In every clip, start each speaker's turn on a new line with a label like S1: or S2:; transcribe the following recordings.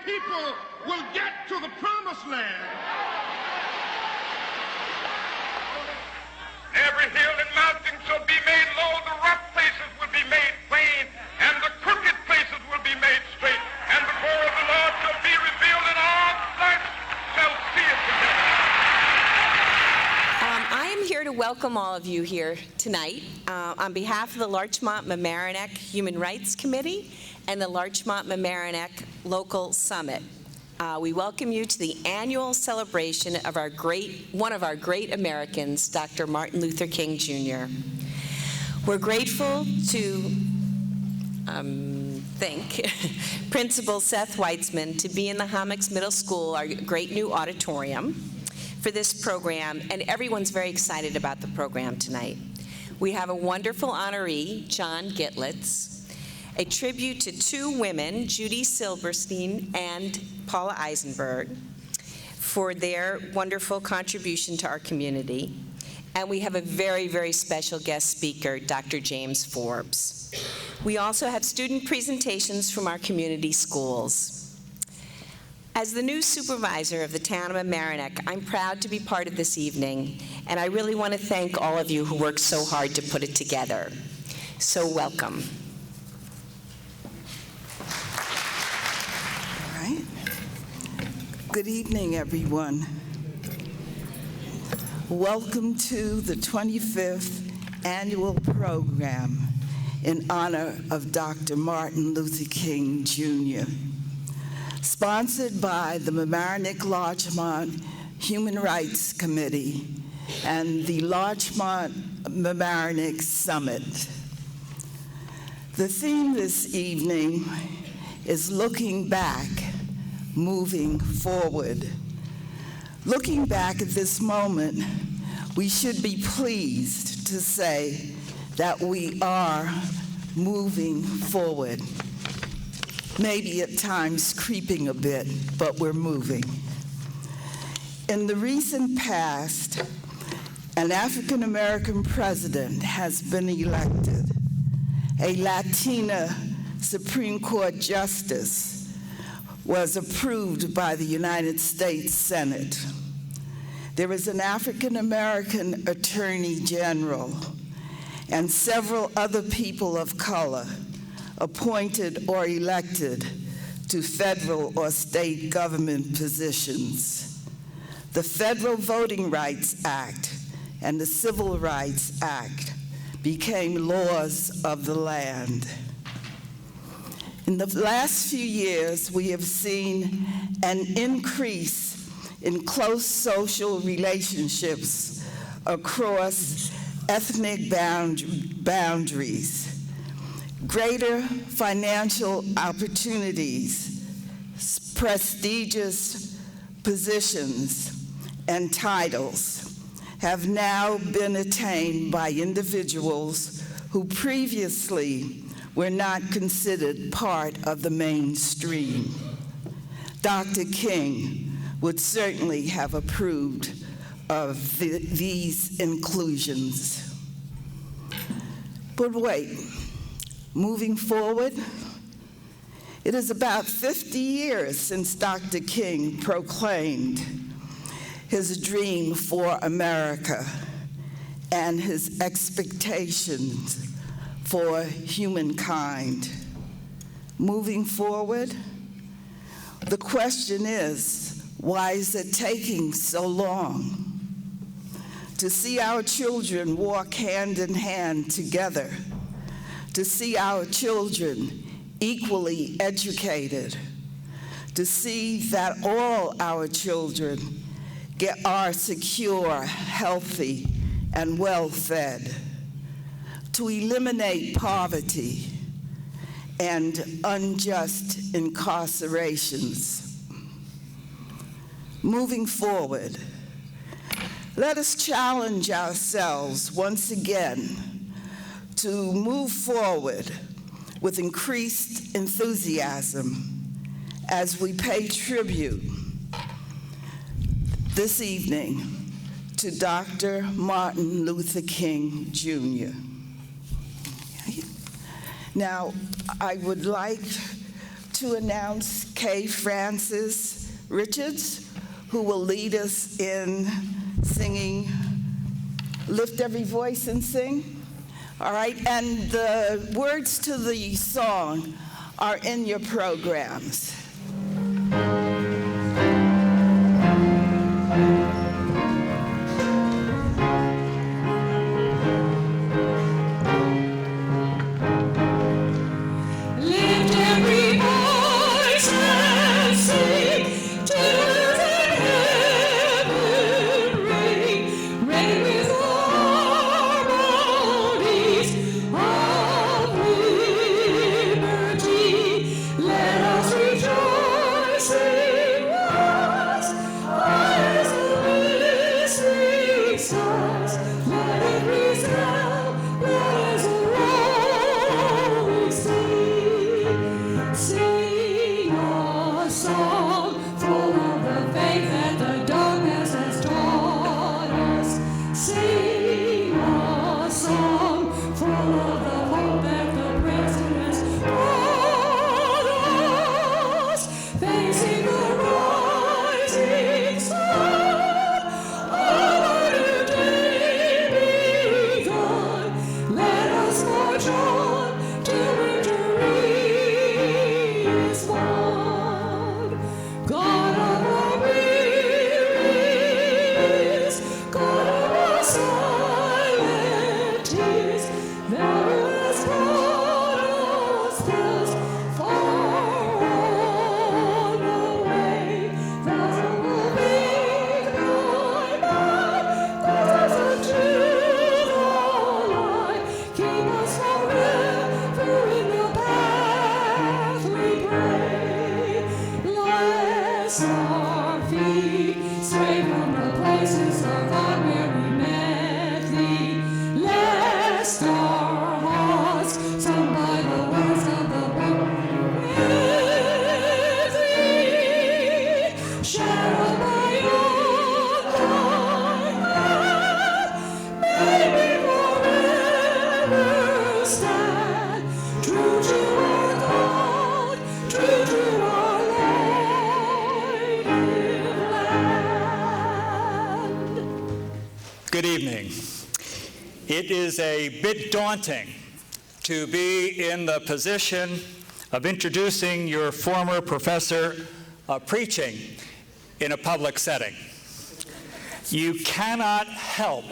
S1: people will get to the promised land. Every hill and mountain shall be made low, the rough places will be made plain, and the crooked places will be made straight, and the glory of the Lord shall be revealed, and all flesh shall see it together.
S2: I am here to welcome all of you here tonight on behalf of the Larchmont-Mamaroneck Human Rights Committee and the Larchmont-Mamaroneck Local Summit. We welcome you to the annual celebration of one of our great Americans, Dr. Martin Luther King Jr. We're grateful to thank Principal Seth Weitzman to be in the Hommocks Middle School, our great new auditorium, for this program, and everyone's very excited about the program tonight. We have a wonderful honoree, John Gitlitz, a tribute to two women, Judy Silberstein and Paula Eisenberg, for their wonderful contribution to our community. And we have a very, very special guest speaker, Dr. James Forbes. We also have student presentations from our community schools. As the new supervisor of the town of Mamaroneck, I'm proud to be part of this evening, and I really want to thank all of you who worked so hard to put it together. So welcome.
S3: All right. Good evening, everyone. Welcome to the 25th annual program in honor of Dr. Martin Luther King, Jr., sponsored by the Mamaroneck-Larchmont Human Rights Committee and the Larchmont-Mamaroneck Summit. The theme this evening is looking back, moving forward. Looking back at this moment, we should be pleased to say that we are moving forward. Maybe at times creeping a bit, but we're moving. In the recent past, an African-American president has been elected. A Latina Supreme Court justice was approved by the United States Senate. There is an African-American attorney general and several other people of color appointed or elected to federal or state government positions. The Federal Voting Rights Act and the Civil Rights Act became laws of the land. In the last few years, we have seen an increase in close social relationships across ethnic boundaries. Greater financial opportunities, prestigious positions, and titles have now been attained by individuals who previously were not considered part of the mainstream. Dr. King would certainly have approved of these inclusions. But wait. Moving forward, it is about 50 years since Dr. King proclaimed his dream for America and his expectations for humankind. Moving forward, the question is, why is it taking so long? To see our children walk hand in hand together, to see our children equally educated, to see that all our children are secure, healthy, and well-fed, to eliminate poverty and unjust incarcerations. Moving forward, let us challenge ourselves once again to move forward with increased enthusiasm as we pay tribute this evening to Dr. Martin Luther King, Jr. Now, I would like to announce Kay Francis Richards, who will lead us in singing Lift Every Voice and Sing. All right, and the words to the song are in your programs.
S4: Good evening. It is a bit daunting to be in the position of introducing your former professor of preaching in a public setting. You cannot help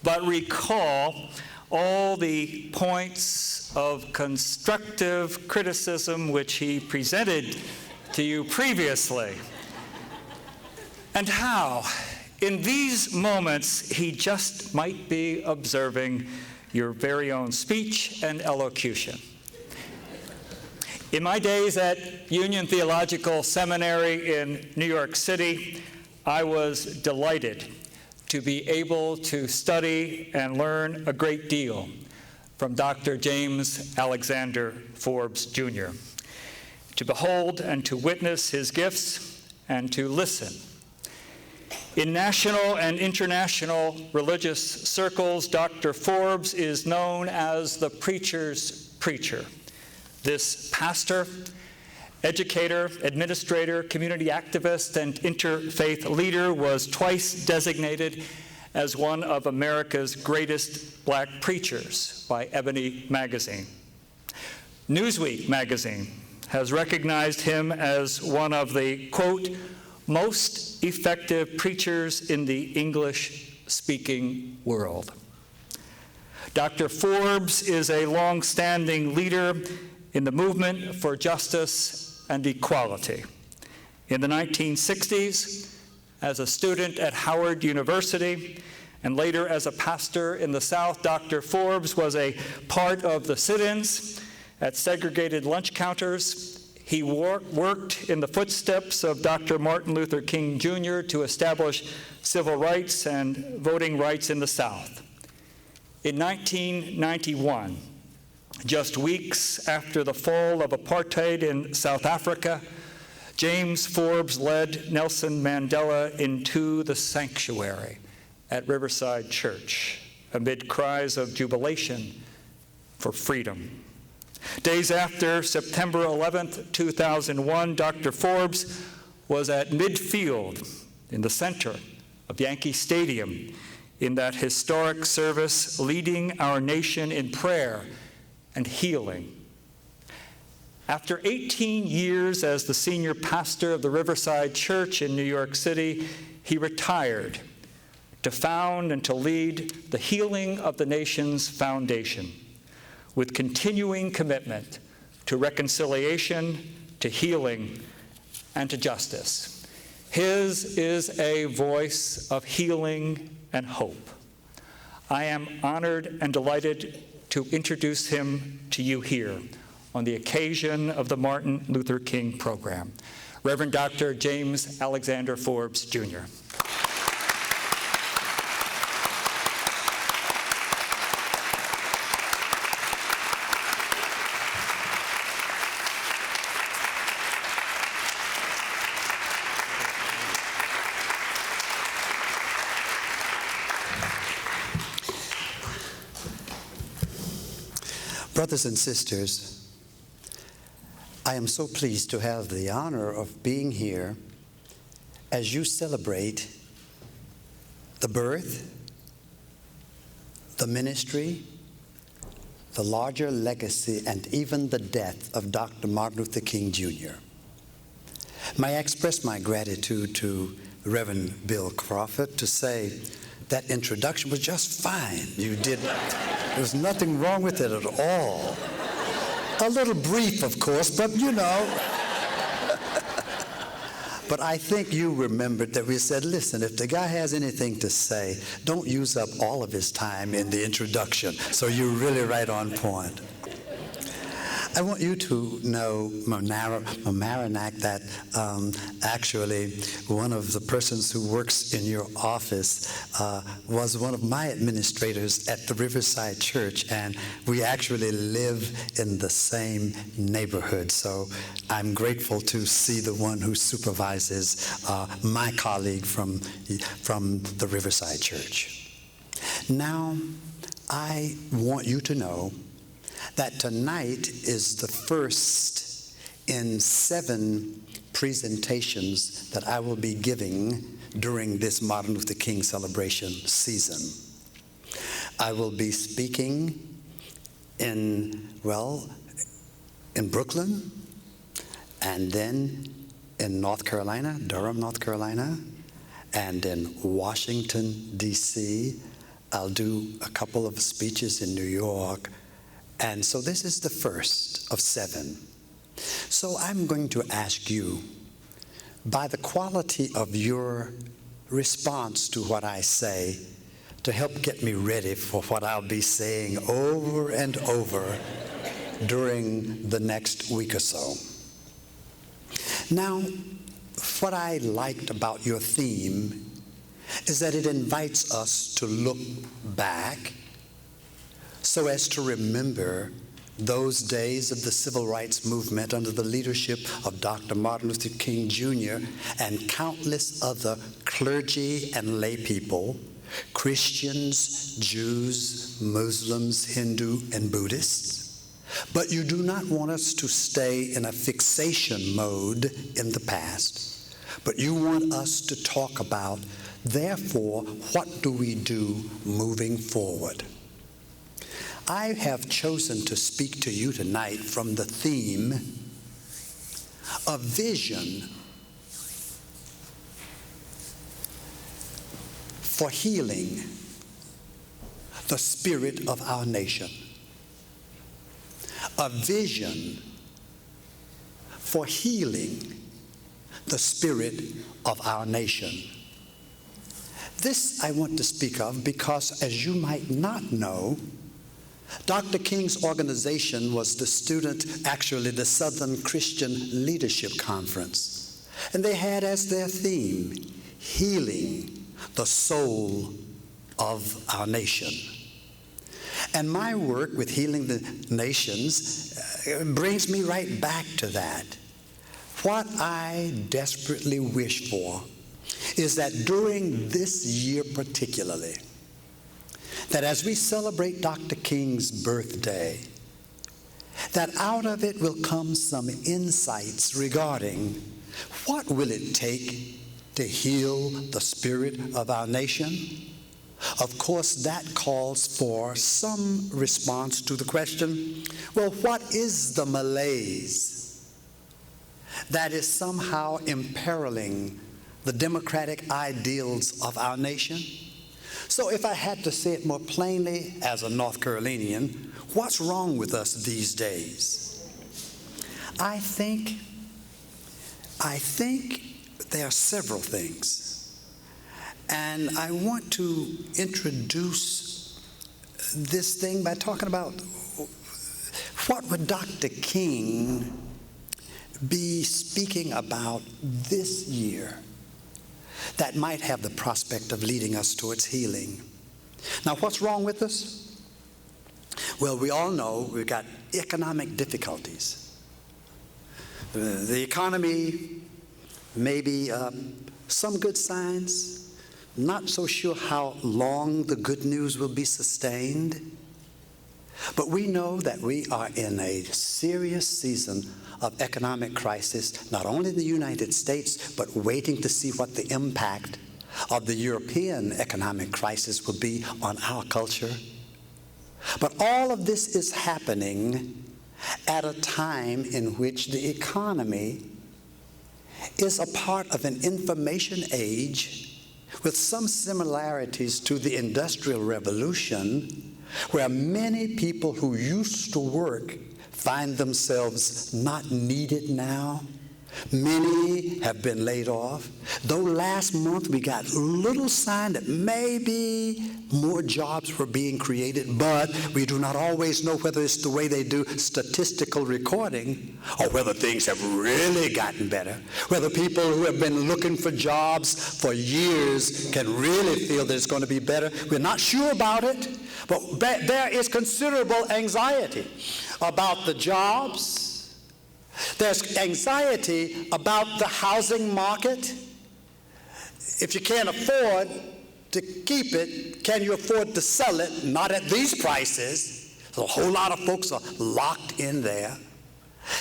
S4: but recall all the points of constructive criticism which he presented to you previously, and how in these moments, he just might be observing your very own speech and elocution. In my days at Union Theological Seminary in New York City, I was delighted to be able to study and learn a great deal from Dr. James Alexander Forbes, Jr., to behold and to witness his gifts and to listen. In national and international religious circles, Dr. Forbes is known as the preacher's preacher. This pastor, educator, administrator, community activist, and interfaith leader was twice designated as one of America's greatest black preachers by Ebony magazine. Newsweek magazine has recognized him as one of the, quote, most effective preachers in the English-speaking world. Dr. Forbes is a long-standing leader in the movement for justice and equality. In the 1960s, as a student at Howard University, and later as a pastor in the South, Dr. Forbes was a part of the sit-ins at segregated lunch counters. He worked in the footsteps of Dr. Martin Luther King Jr. to establish civil rights and voting rights in the South. In 1991, just weeks after the fall of apartheid in South Africa, James Forbes led Nelson Mandela into the sanctuary at Riverside Church amid cries of jubilation for freedom. Days after September 11th, 2001, Dr. Forbes was at midfield in the center of Yankee Stadium in that historic service, leading our nation in prayer and healing. After 18 years as the senior pastor of the Riverside Church in New York City, he retired to found and to lead the Healing of the Nations Foundation, with continuing commitment to reconciliation, to healing, and to justice. His is a voice of healing and hope. I am honored and delighted to introduce him to you here on the occasion of the Martin Luther King program. Reverend Dr. James Alexander Forbes, Jr.
S5: Brothers and sisters, I am so pleased to have the honor of being here as you celebrate the birth, the ministry, the larger legacy, and even the death of Dr. Martin Luther King, Jr. May I express my gratitude to Reverend Bill Crawford to say that introduction was just fine. You did, there was nothing wrong with it at all. A little brief, of course, but you know. But I think you remembered that we said, listen, if the guy has anything to say, don't use up all of his time in the introduction. So you're really right on point. I want you to know, Mamaroneck, that actually one of the persons who works in your office was one of my administrators at the Riverside Church, and we actually live in the same neighborhood. So I'm grateful to see the one who supervises my colleague from the Riverside Church. Now, I want you to know that tonight is the first in 7 presentations that I will be giving during this Martin Luther King celebration season. I will be speaking in Brooklyn, and then in North Carolina, Durham, North Carolina, and in Washington, D.C. I'll do a couple of speeches in New York. And so this is the first of 7. So I'm going to ask you, by the quality of your response to what I say, to help get me ready for what I'll be saying over and over during the next week or so. Now, what I liked about your theme is that it invites us to look back so as to remember those days of the civil rights movement under the leadership of Dr. Martin Luther King, Jr. and countless other clergy and lay people, Christians, Jews, Muslims, Hindu, and Buddhists. But you do not want us to stay in a fixation mode in the past, but you want us to talk about, therefore, what do we do moving forward? I have chosen to speak to you tonight from the theme of vision for healing the spirit of our nation. A vision for healing the spirit of our nation. This I want to speak of because, as you might not know, Dr. King's organization was the Southern Christian Leadership Conference. And they had as their theme, healing the soul of our nation. And my work with healing the nations brings me right back to that. What I desperately wish for is that during this year particularly, that as we celebrate Dr. King's birthday, that out of it will come some insights regarding what will it take to heal the spirit of our nation. Of course, that calls for some response to the question, well, what is the malaise that is somehow imperiling the democratic ideals of our nation? So if I had to say it more plainly as a North Carolinian, what's wrong with us these days? I think there are several things. And I want to introduce this thing by talking about what would Dr. King be speaking about this year that might have the prospect of leading us towards healing. Now, what's wrong with us? Well, we all know we've got economic difficulties. The economy, maybe some good signs, not so sure how long the good news will be sustained. But we know that we are in a serious season of economic crisis, not only in the United States, but waiting to see what the impact of the European economic crisis will be on our culture. But all of this is happening at a time in which the economy is a part of an information age with some similarities to the Industrial Revolution, where many people who used to work find themselves not needed now. Many have been laid off. Though last month we got little sign that maybe more jobs were being created, but we do not always know whether it's the way they do statistical recording or whether things have really gotten better, whether people who have been looking for jobs for years can really feel that it's going to be better. We're not sure about it, but there is considerable anxiety about the jobs. There's anxiety about the housing market. If you can't afford to keep it, can you afford to sell it? Not at these prices. So a whole lot of folks are locked in there.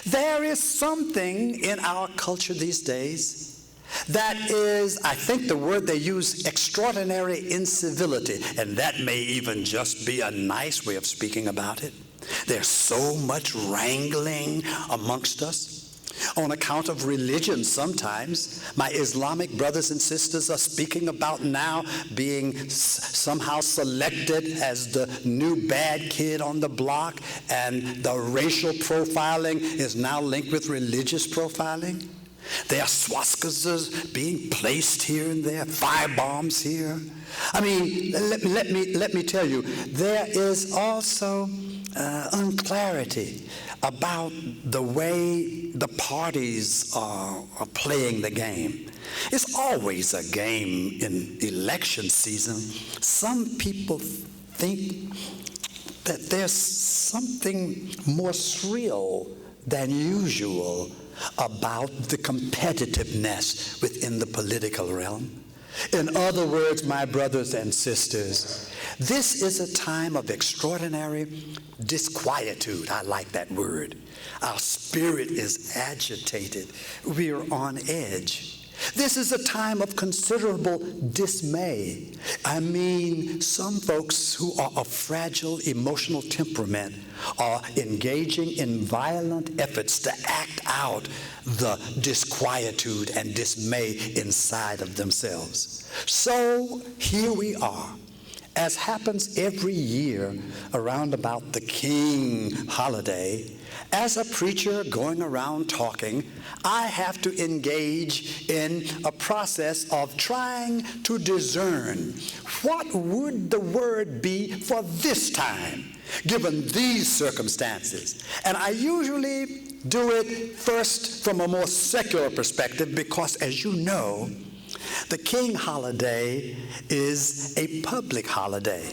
S5: There is something in our culture these days that is, I think the word they use, extraordinary incivility, and that may even just be a nice way of speaking about it. There's so much wrangling amongst us on account of religion. Sometimes my Islamic brothers and sisters are speaking about now being somehow selected as the new bad kid on the block, and the racial profiling is now linked with religious profiling. There are swastikas being placed here and there, firebombs here. I mean, let me tell you, there is also unclarity about the way the parties are playing the game. It's always a game in election season. Some people think that there's something more shrill than usual about the competitiveness within the political realm. In other words, my brothers and sisters, this is a time of extraordinary disquietude. I like that word. Our spirit is agitated. We are on edge. This is a time of considerable dismay. I mean, some folks who are of fragile emotional temperament are engaging in violent efforts to act out the disquietude and dismay inside of themselves. So here we are, as happens every year around about the King holiday. As a preacher going around talking, I have to engage in a process of trying to discern what would the word be for this time, given these circumstances. And I usually do it first from a more secular perspective because, as you know, the King holiday is a public holiday.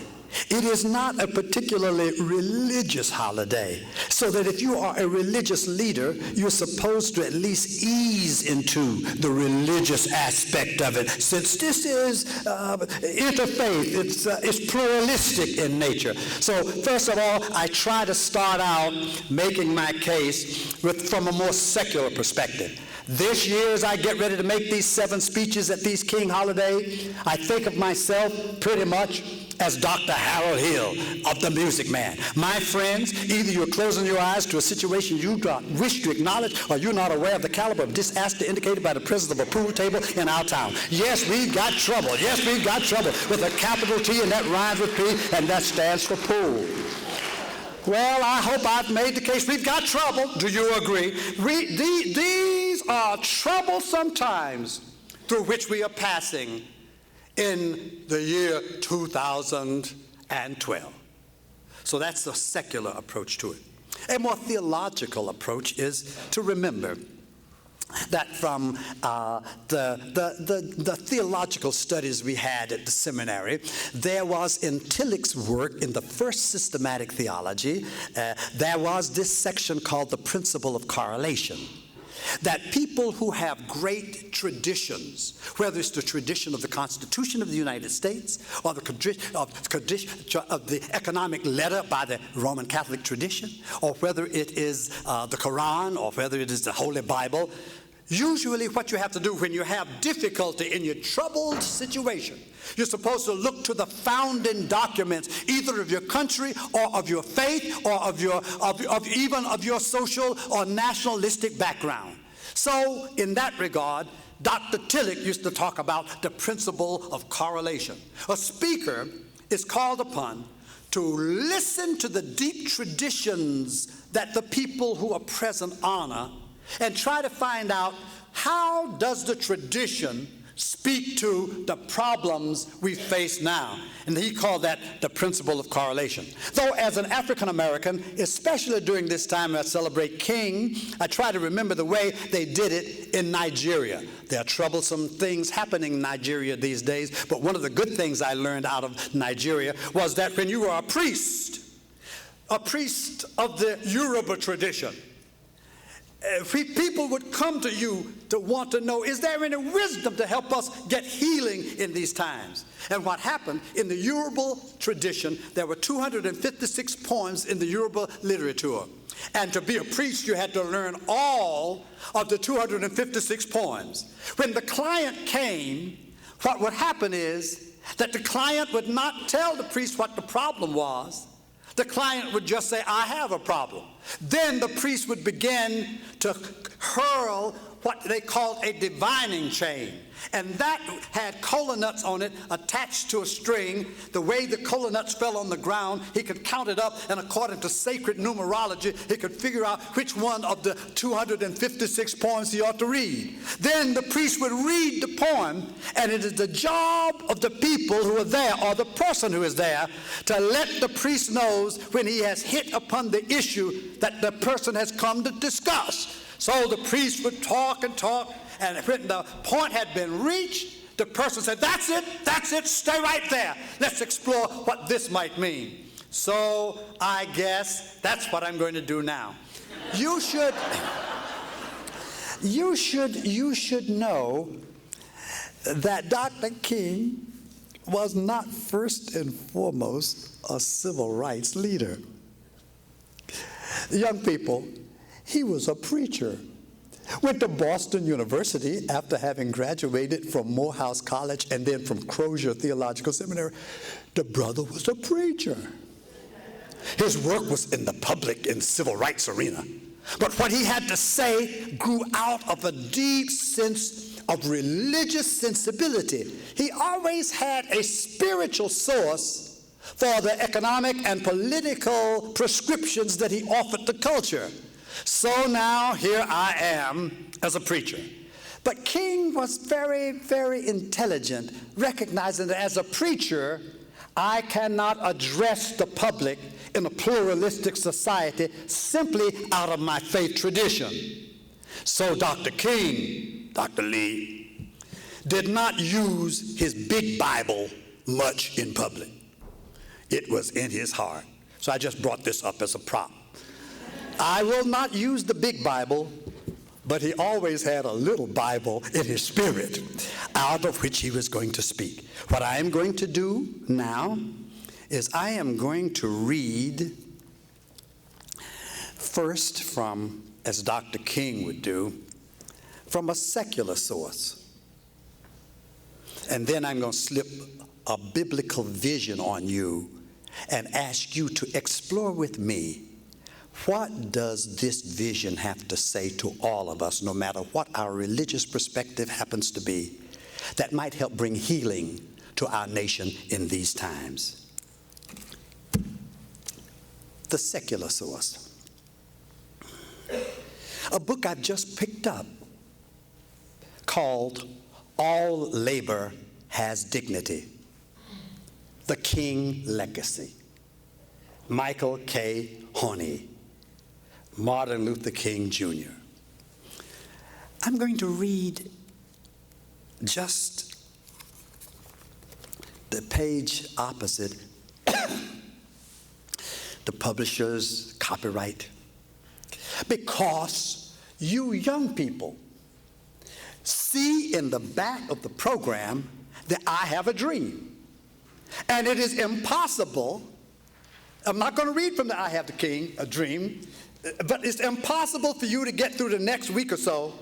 S5: It is not a particularly religious holiday, so that if you are a religious leader, you're supposed to at least ease into the religious aspect of it, since this is interfaith, it's pluralistic in nature. So first of all, I try to start out making my case from a more secular perspective. This year, as I get ready to make these 7 speeches at these King holidays, I think of myself pretty much as Dr. Harold Hill of The Music Man. My friends, either you're closing your eyes to a situation you don't wish to acknowledge, or you're not aware of the caliber of disaster indicated by the presence of a pool table in our town. Yes, we've got trouble. Yes, we've got trouble with a capital T, and that rhymes with P, and that stands for pool. Well, I hope I've made the case. We've got trouble. Do you agree? These are troublesome times through which we are passing in the year 2012. So that's the secular approach to it. A more theological approach is to remember that from the theological studies we had at the seminary, there was in Tillich's work in the first systematic theology, there was this section called the principle of correlation. That people who have great traditions, whether it's the tradition of the Constitution of the United States or the tradition of the economic letter by the Roman Catholic tradition, or whether it is the Quran, or whether it is the Holy Bible, usually what you have to do when you have difficulty in your troubled situation, you're supposed to look to the founding documents, either of your country or of your faith or even of your social or nationalistic background. So in that regard, Dr. Tillich used to talk about the principle of correlation. A speaker is called upon to listen to the deep traditions that the people who are present honor and try to find out, how does the tradition speak to the problems we face now? And he called that the principle of correlation. Though as an African American, especially during this time I celebrate King, I try to remember the way they did it in Nigeria. There are troublesome things happening in Nigeria these days, but one of the good things I learned out of Nigeria was that when you were a priest of the Yoruba tradition, people would come to you to want to know, is there any wisdom to help us get healing in these times? And what happened, in the Yoruba tradition, there were 256 poems in the Yoruba literature. And to be a priest, you had to learn all of the 256 poems. When the client came, what would happen is that the client would not tell the priest what the problem was. The client would just say, I have a problem. Then the priest would begin to hurl what they called a divining chain. And that had cola nuts on it attached to a string. The way the cola nuts fell on the ground, he could count it up, and according to sacred numerology, he could figure out which one of the 256 poems he ought to read. Then the priest would read the poem, and it is the job of the people who are there, or the person who is there, to let the priest know when he has hit upon the issue that the person has come to discuss. So the priest would talk and talk, and when the point had been reached, the person said, that's it, stay right there. Let's explore what this might mean. So I guess that's what I'm going to do now. You should know that Dr. King was not first and foremost a civil rights leader. Young people, he was a preacher. Went to Boston University after having graduated from Morehouse College and then from Crozier Theological Seminary. The brother was a preacher. His work was in the public and civil rights arena. But what he had to say grew out of a deep sense of religious sensibility. He always had a spiritual source for the economic and political prescriptions that he offered to culture. So now here I am as a preacher. But King was very, very intelligent, recognizing that as a preacher, I cannot address the public in a pluralistic society simply out of my faith tradition. So Dr. King, Dr. Lee, did not use his big Bible much in public. It was in his heart. So I just brought this up as a prop. I will not use the big Bible, but he always had a little Bible in his spirit out of which he was going to speak. What I am going to do now is I am going to read first from, as Dr. King would do, from a secular source. And then I'm going to slip a biblical vision on you and ask you to explore with me, what does this vision have to say to all of us, no matter what our religious perspective happens to be, that might help bring healing to our nation in these times? The secular source. A book I've just picked up called All Labor Has Dignity, The King Legacy. Michael K. Honey, Martin Luther King Jr. I'm going to read just the page opposite the publisher's copyright, because you young people see in the back of the program that I have a dream. And it is impossible, I'm not going to read from the I Have the King, a dream, but it's impossible for you to get through the next week or so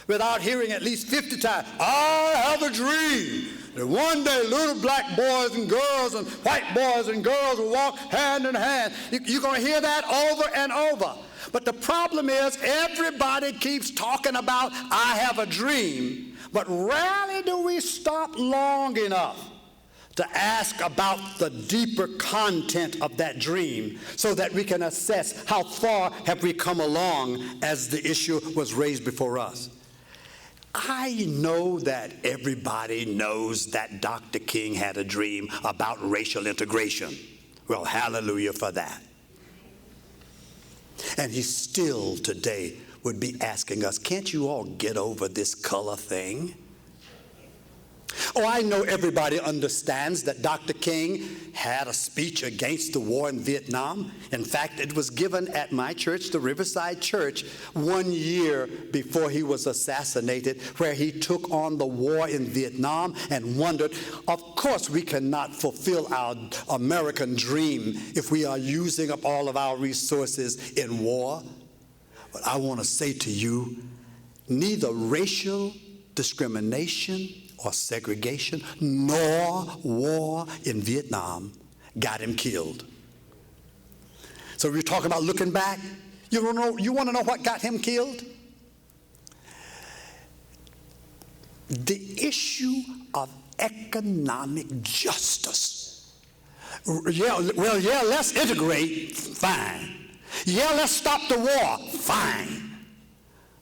S5: without hearing at least 50 times, I have a dream that one day little black boys and girls and white boys and girls will walk hand in hand. You're going to hear that over and over. But the problem is everybody keeps talking about I have a dream, but rarely do we stop long enough to ask about the deeper content of that dream so that we can assess how far have we come along as the issue was raised before us. I know that everybody knows that Dr. King had a dream about racial integration. Well, hallelujah for that. And he still today would be asking us, can't you all get over this color thing? Oh, I know everybody understands that Dr. King had a speech against the war in Vietnam. In fact, it was given at my church, the Riverside Church, 1 year before he was assassinated, where he took on the war in Vietnam and wondered, of course we cannot fulfill our American dream if we are using up all of our resources in war. But I want to say to you, neither racial discrimination or segregation, nor war in Vietnam got him killed. So we're talking about looking back. You want to know what got him killed? The issue of economic justice. Let's integrate, fine. Yeah, let's stop the war, fine.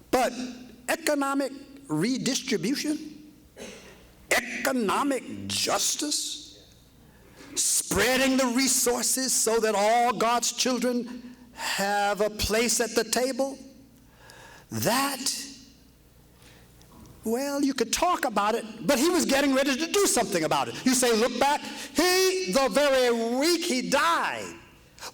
S5: But economic redistribution? Economic justice, spreading the resources so that all God's children have a place at the table, that, well, you could talk about it, but he was getting ready to do something about it. You say, look back, the very week he died,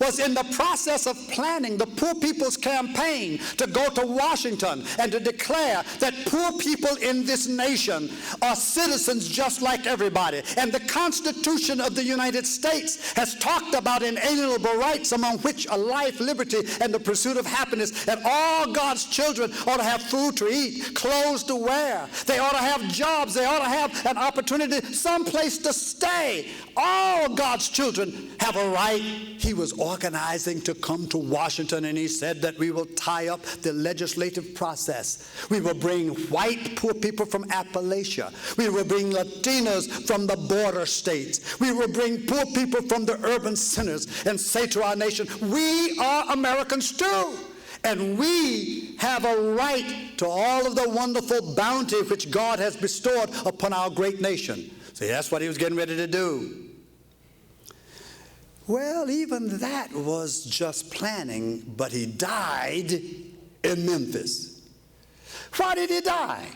S5: was in the process of planning the Poor People's Campaign to go to Washington and to declare that poor people in this nation are citizens just like everybody. And the Constitution of the United States has talked about inalienable rights, among which are life, liberty, and the pursuit of happiness. And all God's children ought to have food to eat, clothes to wear. They ought to have jobs. They ought to have an opportunity, someplace to stay. All God's children have a right. He was organizing to come to Washington, and he said that we will tie up the legislative process. We will bring white poor people from Appalachia. We will bring Latinos from the border states. We will bring poor people from the urban centers and say to our nation, we are Americans too. And we have a right to all of the wonderful bounty which God has bestowed upon our great nation. See, that's what he was getting ready to do. Well, even that was just planning, but he died in Memphis. Why did he die?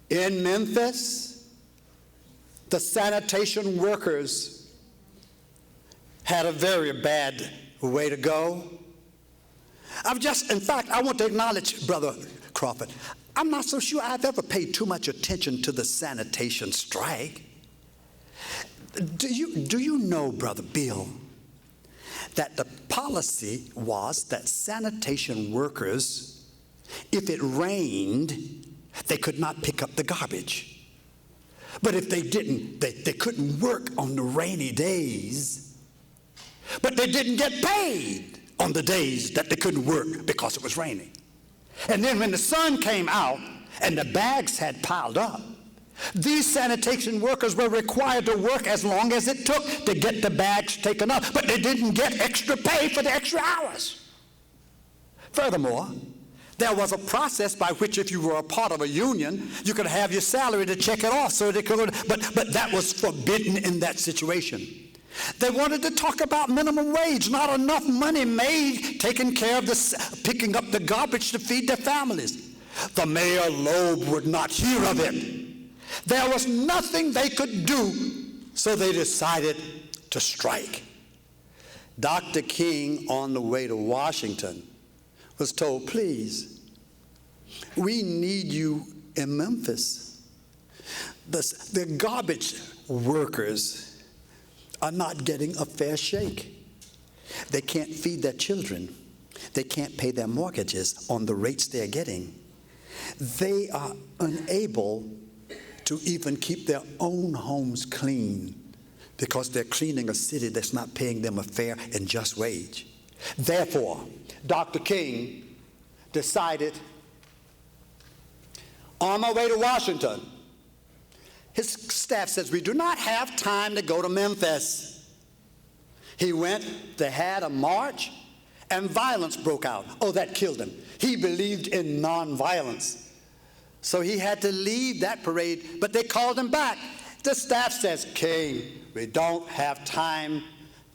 S5: In Memphis, the sanitation workers had a very bad way to go. In fact, I want to acknowledge, Brother Crawford, I'm not so sure I've ever paid too much attention to the sanitation strike. Do you know, Brother Bill, that the policy was that sanitation workers, if it rained, they could not pick up the garbage. But if they didn't, they couldn't work on the rainy days. But they didn't get paid on the days that they couldn't work because it was raining. And then when the sun came out and the bags had piled up, these sanitation workers were required to work as long as it took to get the bags taken up, but they didn't get extra pay for the extra hours. Furthermore, there was a process by which if you were a part of a union, you could have your salary to check it off so they could, but that was forbidden in that situation. They wanted to talk about minimum wage, not enough money made taking care of picking up the garbage to feed their families. The Mayor Loeb would not hear of it. There was nothing they could do, so they decided to strike. Dr. King, on the way to Washington, was told, please, we need you in Memphis. The garbage workers are not getting a fair shake. They can't feed their children. They can't pay their mortgages on the rates they're getting. They are unable to even keep their own homes clean because they're cleaning a city that's not paying them a fair and just wage. Therefore, Dr. King decided, on my way to Washington, his staff says, we do not have time to go to Memphis. He went, they had a march, and violence broke out. Oh, that killed him. He believed in nonviolence. So he had to leave that parade, but they called him back. The staff says, King, we don't have time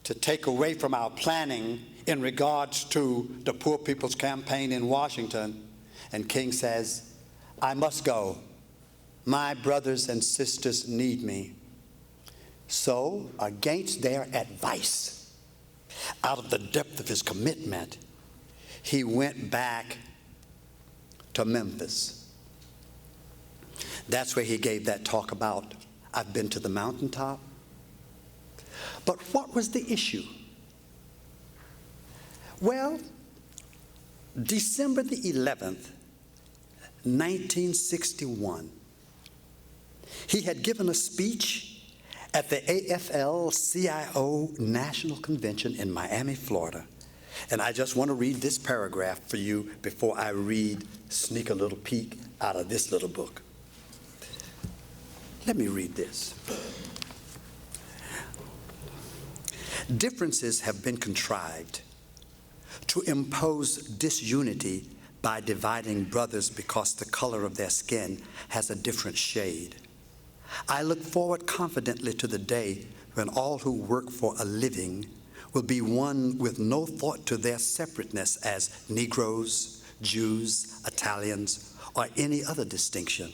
S5: to take away from our planning in regards to the Poor People's Campaign in Washington. And King says, I must go. My brothers and sisters need me. So, against their advice, out of the depth of his commitment, he went back to Memphis. That's where he gave that talk about, I've been to the mountaintop. But what was the issue? Well, December the 11th, 1961, he had given a speech at the AFL-CIO National Convention in Miami, Florida. And I just want to read this paragraph for you before I sneak a little peek out of this little book. Let me read this. Differences have been contrived to impose disunity by dividing brothers because the color of their skin has a different shade. I look forward confidently to the day when all who work for a living will be one with no thought to their separateness as Negroes, Jews, Italians, or any other distinction.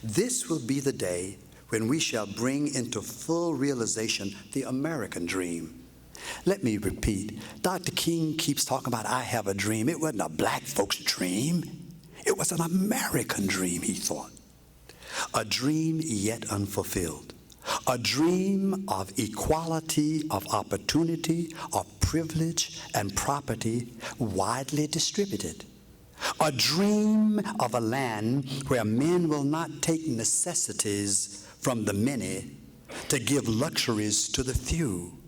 S5: This will be the day when we shall bring into full realization the American dream. Let me repeat, Dr. King keeps talking about I have a dream. It wasn't a black folks' dream. It was an American dream, he thought. A dream yet unfulfilled. A dream of equality, of opportunity, of privilege and property widely distributed. A dream of a land where men will not take necessities from the many to give luxuries to the few.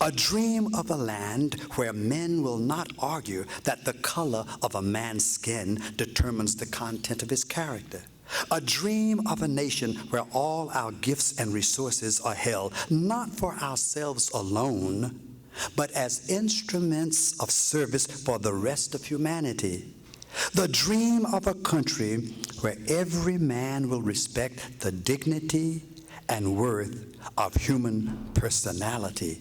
S5: A dream of a land where men will not argue that the color of a man's skin determines the content of his character. A dream of a nation where all our gifts and resources are held, not for ourselves alone, but as instruments of service for the rest of humanity. The dream of a country where every man will respect the dignity and worth of human personality.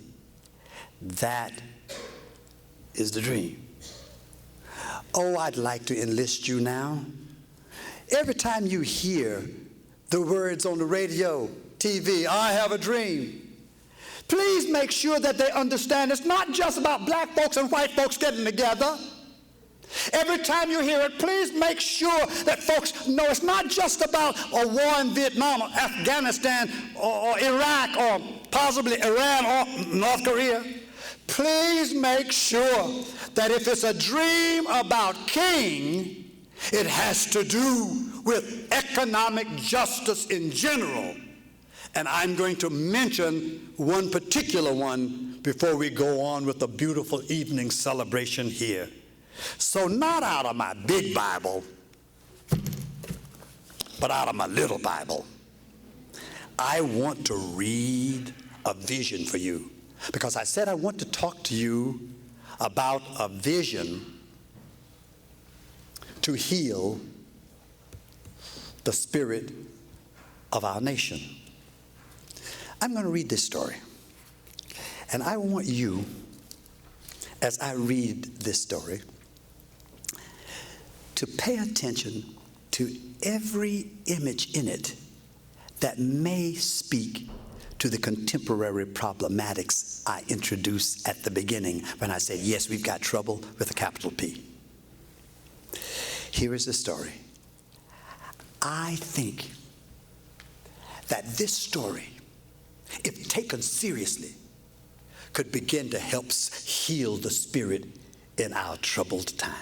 S5: That is the dream. Oh, I'd like to enlist you now. Every time you hear the words on the radio, TV, I have a dream, Please make sure that they understand it's not just about black folks and white folks getting together. Every time you hear it, please make sure that folks know it's not just about a war in Vietnam or Afghanistan or Iraq or possibly Iran or North Korea. Please make sure that if it's a dream about king, it has to do with economic justice in general. And I'm going to mention one particular one before we go on with the beautiful evening celebration here. So not out of my big Bible, but out of my little Bible, I want to read a vision for you. Because I said I want to talk to you about a vision to heal the spirit of our nation. I'm going to read this story. And I want you, as I read this story, to pay attention to every image in it that may speak to the contemporary problematics I introduced at the beginning when I said, yes, we've got trouble with a capital P. Here is the story. I think that this story, if taken seriously, could begin to help heal the spirit in our troubled time.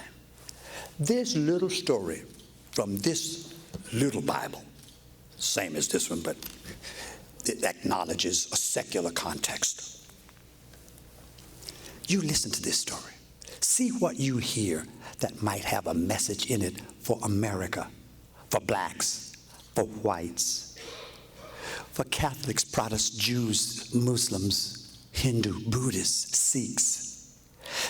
S5: This little story from this little Bible, same as this one, but it acknowledges a secular context. You listen to this story. See what you hear that might have a message in it for America, for blacks, for whites, for Catholics, Protestants, Jews, Muslims, Hindu, Buddhists, Sikhs.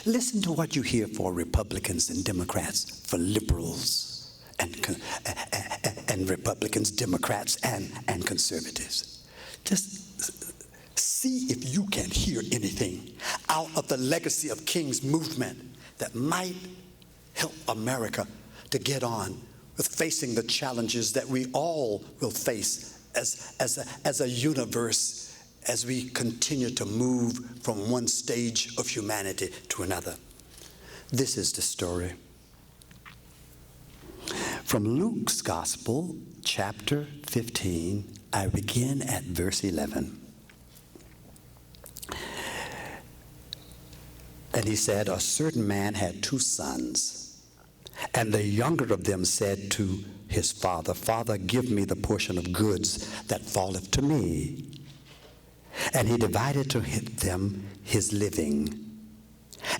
S5: Listen to what you hear for Republicans and Democrats, for liberals and Republicans, Democrats, and conservatives. Just see if you can hear anything out of the legacy of King's movement that might help America to get on with facing the challenges that we all will face as a universe as we continue to move from one stage of humanity to another. This is the story. From Luke's Gospel, chapter 15, I begin at verse 11. And he said, a certain man had 2 sons, and the younger of them said to his father, Father, give me the portion of goods that falleth to me. And he divided to them his living.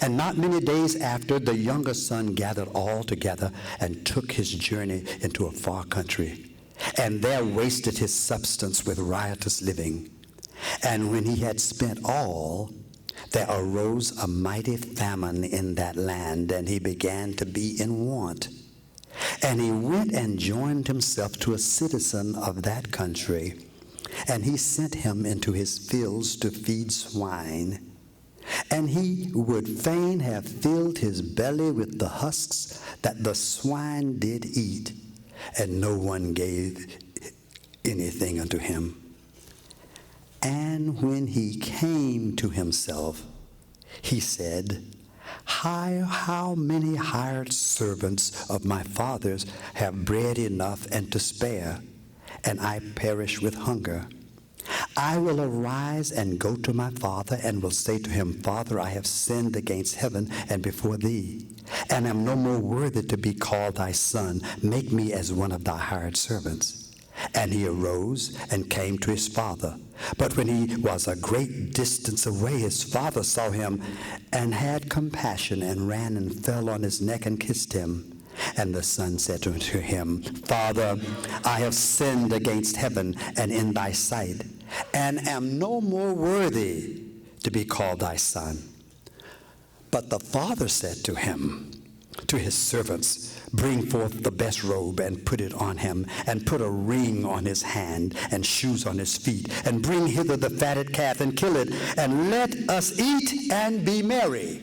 S5: And not many days after, the younger son gathered all together and took his journey into a far country, and there wasted his substance with riotous living. And when he had spent all, there arose a mighty famine in that land, and he began to be in want. And he went and joined himself to a citizen of that country, and he sent him into his fields to feed swine. And he would fain have filled his belly with the husks that the swine did eat, and no one gave anything unto him. And when he came to himself, he said, how many hired servants of my father's have bread enough and to spare, and I perish with hunger? I will arise and go to my father, and will say to him, Father, I have sinned against heaven and before thee, and am no more worthy to be called thy son. Make me as one of thy hired servants. And he arose and came to his father. But when he was a great distance away, his father saw him and had compassion, and ran and fell on his neck and kissed him. And the son said to him, Father, I have sinned against heaven and in thy sight, and am no more worthy to be called thy son. But the father said to him, to his servants, Bring forth the best robe and put it on him, and put a ring on his hand and shoes on his feet, and bring hither the fatted calf and kill it, and let us eat and be merry.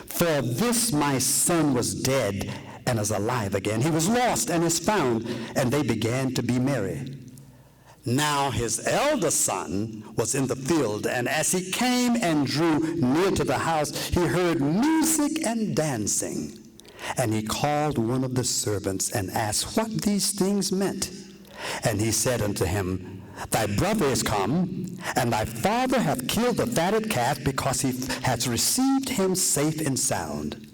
S5: For this my son was dead and is alive again. He was lost and is found. And they began to be merry. Now his elder son was in the field, and as he came and drew near to the house, he heard music and dancing. And he called one of the servants and asked what these things meant. And he said unto him, Thy brother is come, and thy father hath killed the fatted calf, because he hath received him safe and sound.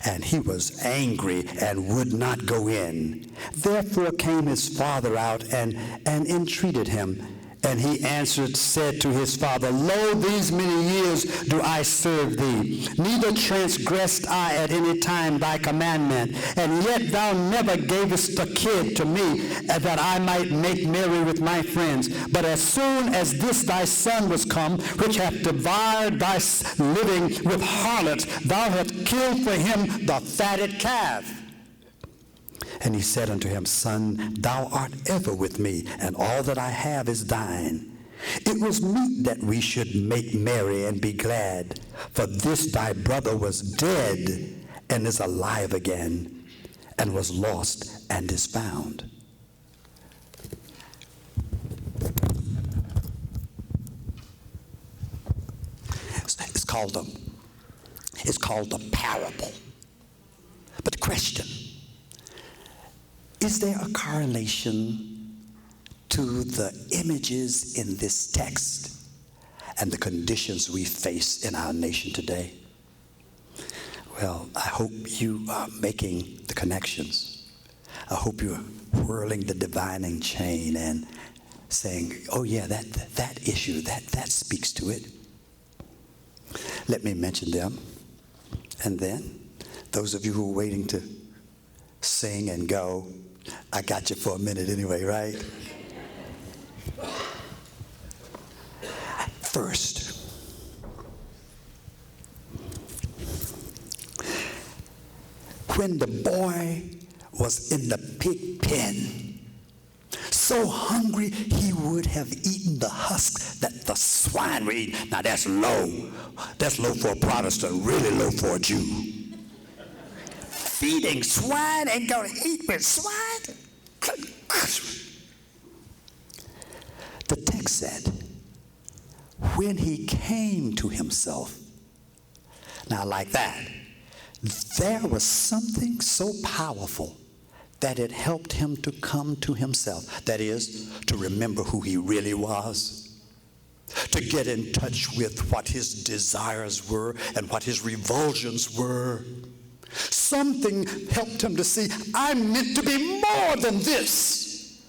S5: And he was angry and would not go in. Therefore came his father out and entreated him. And he answered, said to his father, Lo, these many years do I serve thee, neither transgressed I at any time thy commandment, and yet thou never gavest a kid to me, that I might make merry with my friends. But as soon as this thy son was come, which hath devoured thy living with harlots, thou hast killed for him the fatted calf. And he said unto him, Son, thou art ever with me, and all that I have is thine. It was meet that we should make merry and be glad, for this thy brother was dead and is alive again, and was lost and is found. It's called a parable. But the question, is there a correlation to the images in this text and the conditions we face in our nation today? Well, I hope you are making the connections. I hope you're whirling the divining chain and saying, oh yeah, that issue, that speaks to it. Let me mention them. And then, those of you who are waiting to sing and go, I got you for a minute anyway, right? First, when the boy was in the pig pen, so hungry he would have eaten the husks that the swine were eating. Now that's low. That's low for a Protestant, really low for a Jew. Feeding swine and going to eat with swine? The text said, when he came to himself. Now like that, there was something so powerful that it helped him to come to himself. That is, to remember who he really was, to get in touch with what his desires were and what his revulsions were. Something helped him to see, I'm meant to be more than this.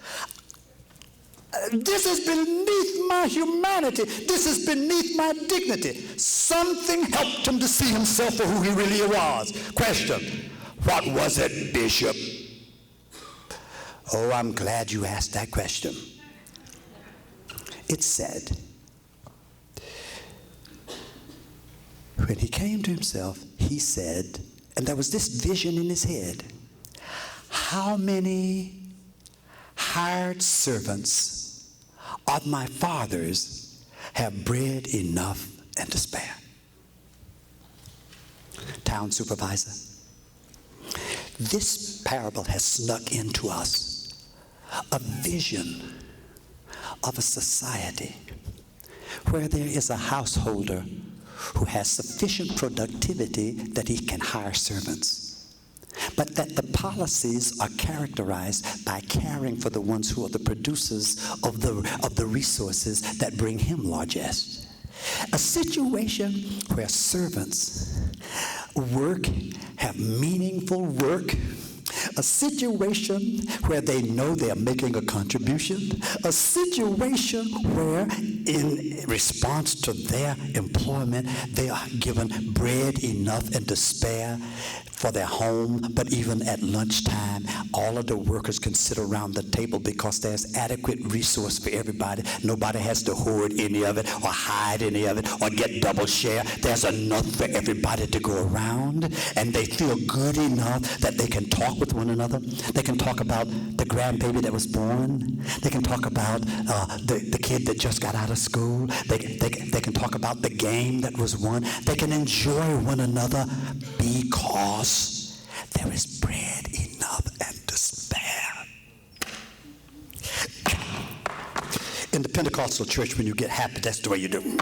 S5: This is beneath my humanity. This is beneath my dignity. Something helped him to see himself for who he really was. Question, what was it, Bishop? Oh, I'm glad you asked that question. It said, when he came to himself, he said, and there was this vision in his head, how many hired servants of my father's have bread enough and to spare? Town supervisor, this parable has snuck into us a vision of a society where there is a householder who has sufficient productivity that he can hire servants, but that the policies are characterized by caring for the ones who are the producers of the resources that bring him largesse. A situation where servants work, have meaningful work, a situation where they know they are making a contribution, a situation where in response to their employment, they are given bread enough and to spare for their home, but even at lunchtime, all of the workers can sit around the table because there's adequate resource for everybody. Nobody has to hoard any of it or hide any of it or get double share. There's enough for everybody to go around, and they feel good enough that they can talk with one another. They can talk about the grandbaby that was born. They can talk about the kid that just got out of school. They can talk about the game that was won. They can enjoy one another because there is bread enough and to spare. In the Pentecostal church, when you get happy, that's the way you do.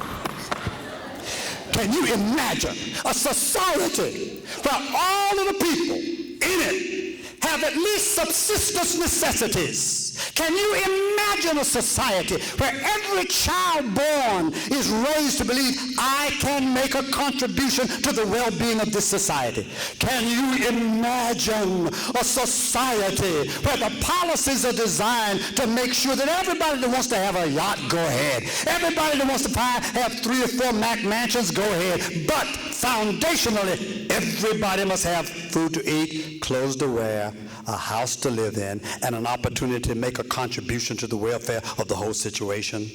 S5: Can you imagine a society where all of the people in it have at least subsistence necessities? Can you imagine a society where every child born is raised to believe, I can make a contribution to the well-being of this society? Can you imagine a society where the policies are designed to make sure that everybody that wants to have a yacht, go ahead. Everybody that wants to have 3 or 4 Mac mansions, go ahead. But foundationally, everybody must have food to eat, clothes to wear, a house to live in, and an opportunity to make a contribution to the welfare of the whole situation.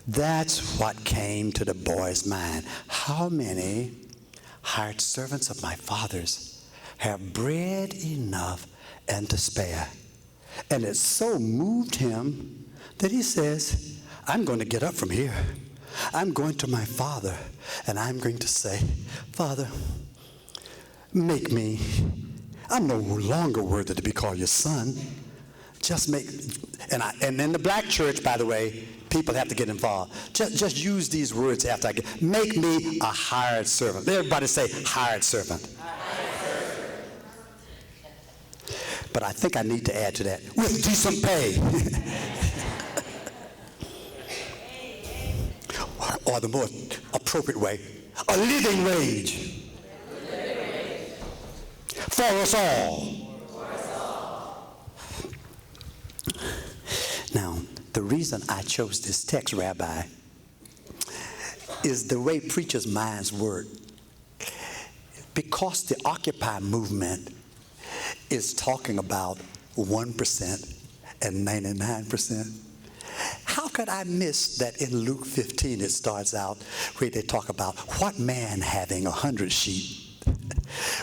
S5: That's what came to the boy's mind. How many hired servants of my father's have bread enough and to spare? And it so moved him that he says, I'm going to get up from here. I'm going to my father, and I'm going to say, Father, make me, I'm no longer worthy to be called your son. Just make, and in the black church, by the way, people have to get involved. Just use these words after I get, make me a hired servant. Everybody say hired servant. But I think I need to add to that, with decent pay. Or the more appropriate way, a living wage. For us all. Now, the reason I chose this text, Rabbi, is the way preachers' minds work. Because the Occupy movement is talking about 1% and 99%. How could I miss that in Luke 15 it starts out where they talk about what man having 100 sheep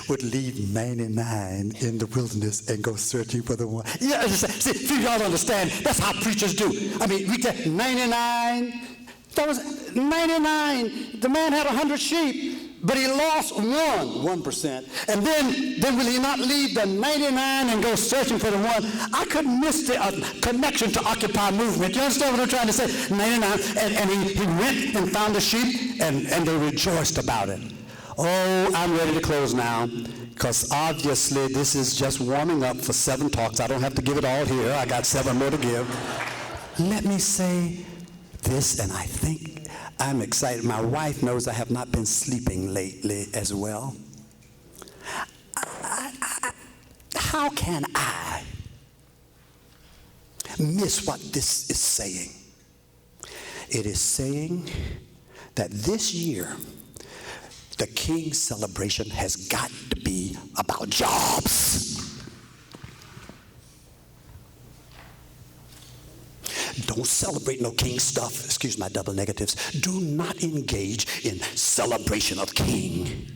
S5: would leave 99 in the wilderness and go searching for the one. Yeah, see, if y'all understand, that's how preachers do. I mean, we get 99. That was 99. The man had 100 sheep, but he lost 1%. And then will he not leave the 99 and go searching for the one? I couldn't miss the connection to Occupy movement. You understand what I'm trying to say? 99, and he went and found the sheep, and they rejoiced about it. Oh, I'm ready to close now, because obviously this is just warming up for 7 talks. I don't have to give it all here. I got 7 more to give. Let me say this, and I think I'm excited. My wife knows I have not been sleeping lately as well. How can I miss what this is saying? It is saying that this year, the King's celebration has got to be about jobs. Don't celebrate no King stuff. Excuse my double negatives. Do not engage in celebration of King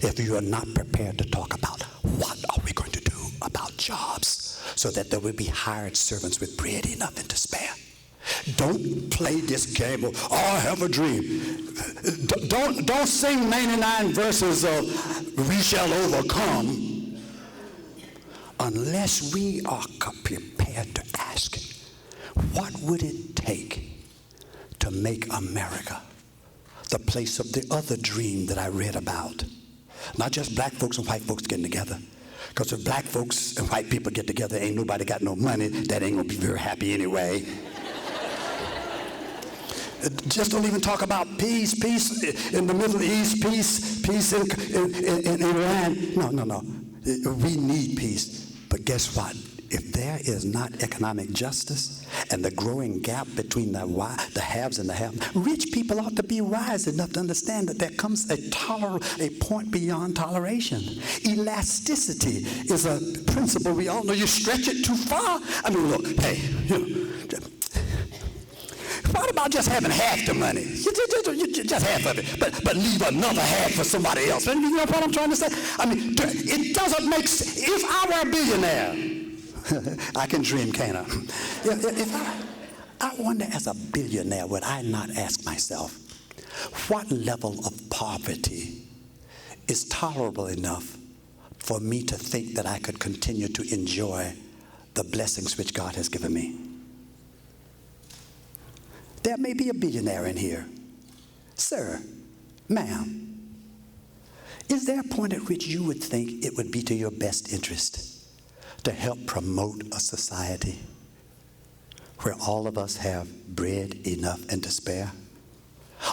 S5: if you are not prepared to talk about what are we going to do about jobs so that there will be hired servants with bread enough and to spare. Don't play this game of, oh, I have a dream. Don't sing 99 verses of we shall overcome unless we are prepared to ask, what would it take to make America the place of the other dream that I read about? Not just black folks and white folks getting together. Because if black folks and white people get together, ain't nobody got no money, that ain't gonna be very happy anyway. Just don't even talk about peace in the Middle East, peace in Iran. No. We need peace. But guess what? If there is not economic justice and the growing gap between the haves and the have, rich people ought to be wise enough to understand that there comes a point beyond toleration. Elasticity is a principle we all know. You stretch it too far. I mean, look, hey, what about just having half the money? Just half of it, but leave another half for somebody else. You know what I'm trying to say? I mean, it doesn't make sense. If I were a billionaire, I can dream, can't I? If I wonder, as a billionaire, would I not ask myself, what level of poverty is tolerable enough for me to think that I could continue to enjoy the blessings which God has given me? There may be a billionaire in here. Sir, ma'am, is there a point at which you would think it would be to your best interest to help promote a society where all of us have bread enough and to spare?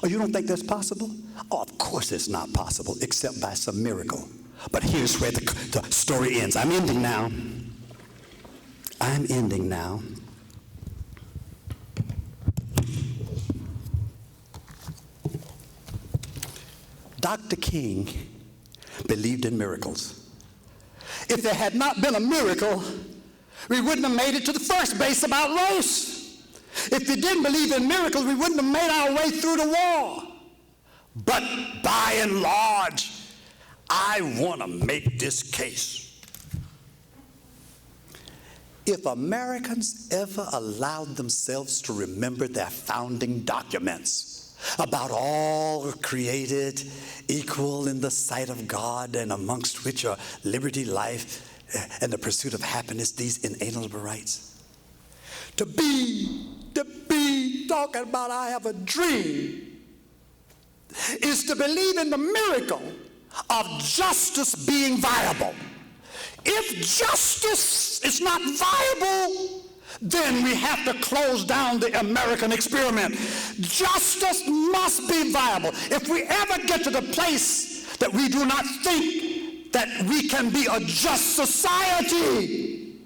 S5: Oh, you don't think that's possible? Oh, of course it's not possible, except by some miracle. But here's where the story ends. I'm ending now. Dr. King believed in miracles. If there had not been a miracle, we wouldn't have made it to the first base about Rose. If we didn't believe in miracles, we wouldn't have made our way through the war. But by and large, I want to make this case. If Americans ever allowed themselves to remember their founding documents about all created equal in the sight of God, and amongst which are liberty, life, and the pursuit of happiness, these inalienable rights, to be talking about I have a dream is to believe in the miracle of justice being viable. If justice is not viable, then we have to close down the American experiment. Justice must be viable. If we ever get to the place that we do not think that we can be a just society,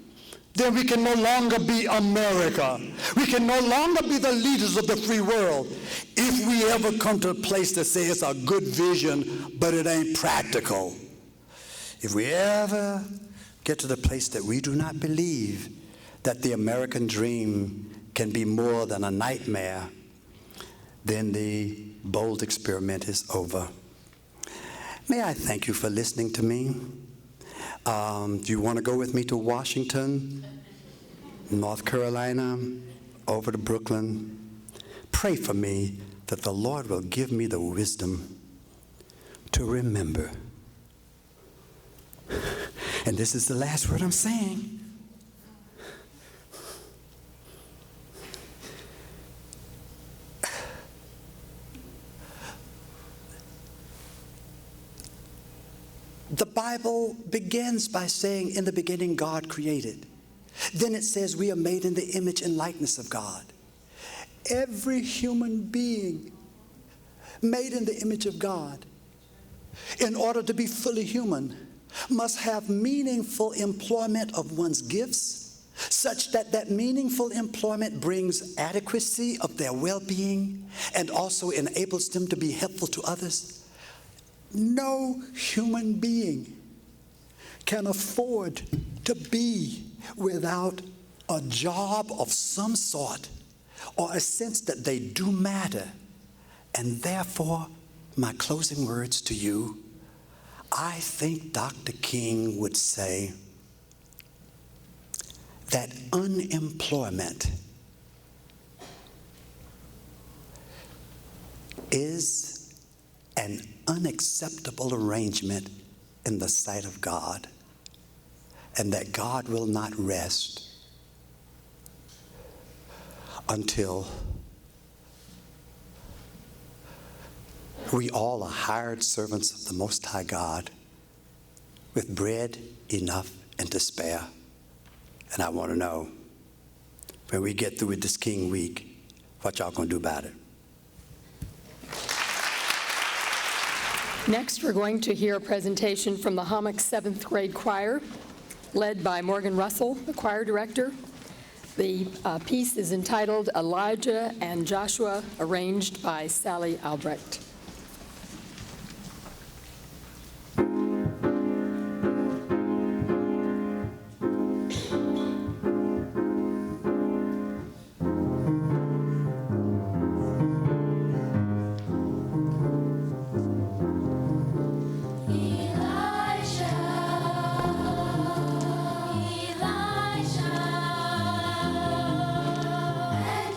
S5: then we can no longer be America. We can no longer be the leaders of the free world. If we ever come to a place that says it's a good vision, but it ain't practical. If we ever get to the place that we do not believe that the American dream can be more than a nightmare, then the bold experiment is over. May I thank you for listening to me. Do you want to go with me to Washington, North Carolina, over to Brooklyn? Pray for me that the Lord will give me the wisdom to remember. And this is the last word I'm saying. The Bible begins by saying, in the beginning, God created. Then it says we are made in the image and likeness of God. Every human being made in the image of God, in order to be fully human, must have meaningful employment of one's gifts, such that that meaningful employment brings adequacy of their well-being and also enables them to be helpful to others. No human being can afford to be without a job of some sort or a sense that they do matter. And therefore, my closing words to you, I think Dr. King would say that unemployment is an unacceptable arrangement in the sight of God, and that God will not rest until we all are hired servants of the Most High God with bread enough and to spare. And I want to know, when we get through with this King Week, what y'all gonna do about it?
S6: Next, we're going to hear a presentation from the Hommock 7th grade choir, led by Morgan Russell, the choir director. The piece is entitled Elijah and Joshua, arranged by Sally Albrecht.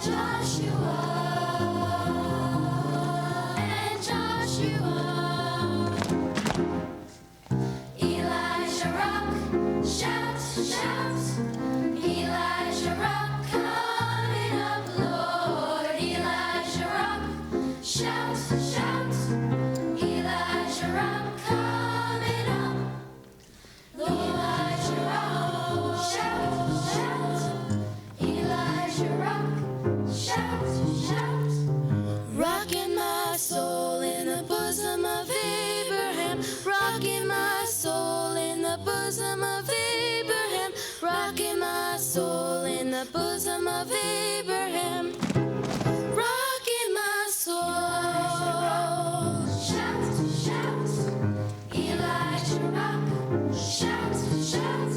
S7: Joshua and the bosom of Abraham, rocking my soul. Shout, shout, Elijah rock. Shout, shout,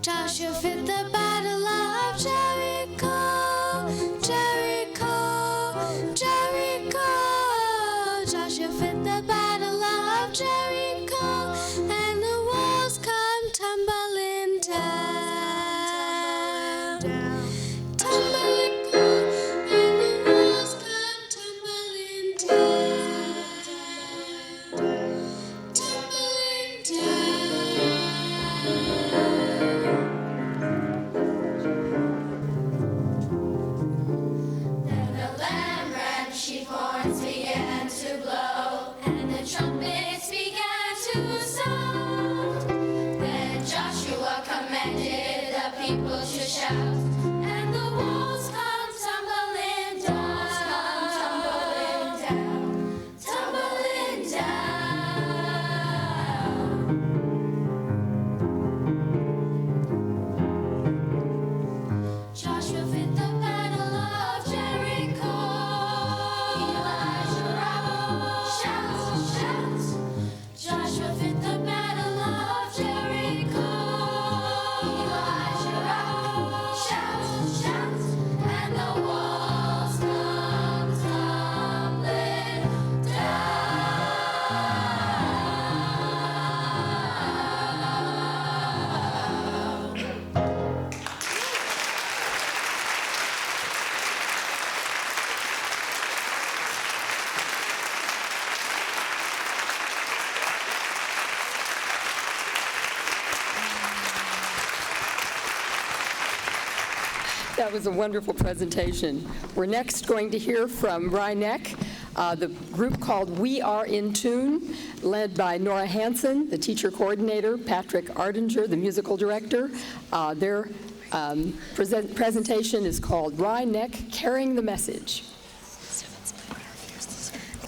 S7: Joshua fit the battle of Jericho, Jericho, Jericho. Joshua fit the battle of Jericho, and the walls come tumbling down. Tumbling down, and the walls come tumbling down. Tumbling down. Then the lamb ran, sheep horns began to blow, and the trumpets began to sound. Then Joshua commanded the people to shout, and the walls come tumbling down, tumbling down, tumbling down. Joshua fit the battle of Jericho. Elijah rock. Shout, shout. Joshua fit the battle of Jericho. Elijah rock. Shout, shout. And the walls come tumbling down.
S6: That was a wonderful presentation. We're next going to hear from Rhineck, the group called We Are in Tune, led by Nora Hansen, the teacher coordinator, Patrick Ardinger, the musical director. Their presentation is called Rhineck Carrying the Message.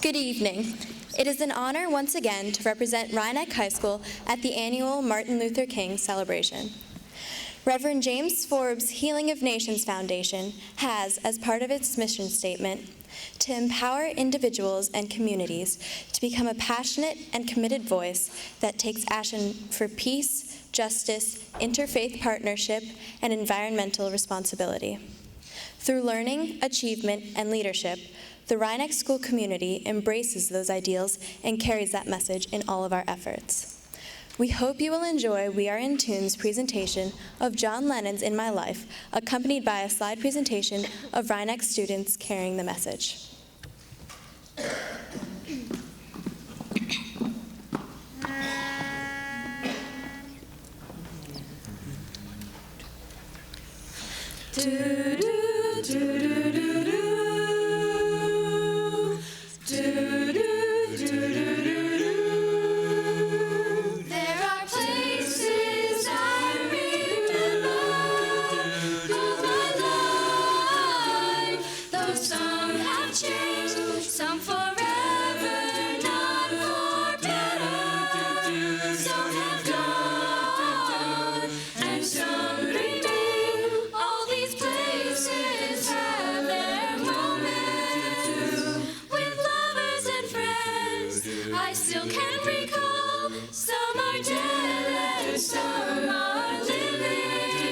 S8: Good evening. It is an honor once again to represent Rhineck High School at the annual Martin Luther King celebration. Reverend James Forbes' Healing of Nations Foundation has, as part of its mission statement, to empower individuals and communities to become a passionate and committed voice that takes action for peace, justice, interfaith partnership, and environmental responsibility. Through learning, achievement, and leadership, the Rhineck School community embraces those ideals and carries that message in all of our efforts. We hope you will enjoy We Are in Tune's presentation of John Lennon's In My Life, accompanied by a slide presentation of Rhineck students carrying the message.
S7: There are places I remember all my life. Though some have changed, some forever, not for better. Some have gone, and some remain. All these places have their moments. With lovers and friends, I still can recall. Some are dead and some are living.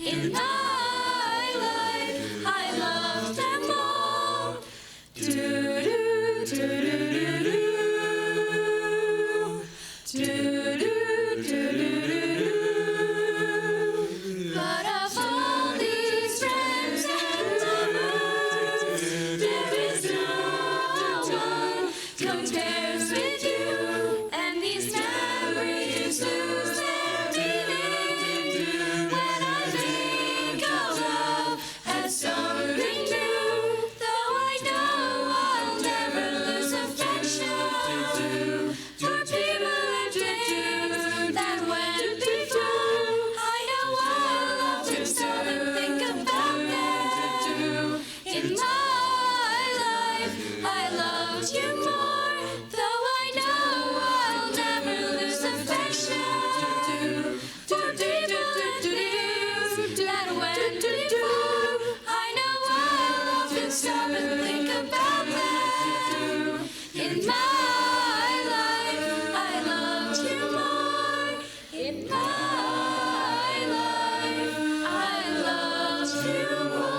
S7: In my life, I love them all. Do-do, do-do-do-do. Do-do, do-do-do-do. But of all these friends and lovers, there is no one compares with you. And these memories lose their meaning when I think and before. I know I'll often stop and think about them. In my life, I loved you more. In my life, I loved you more.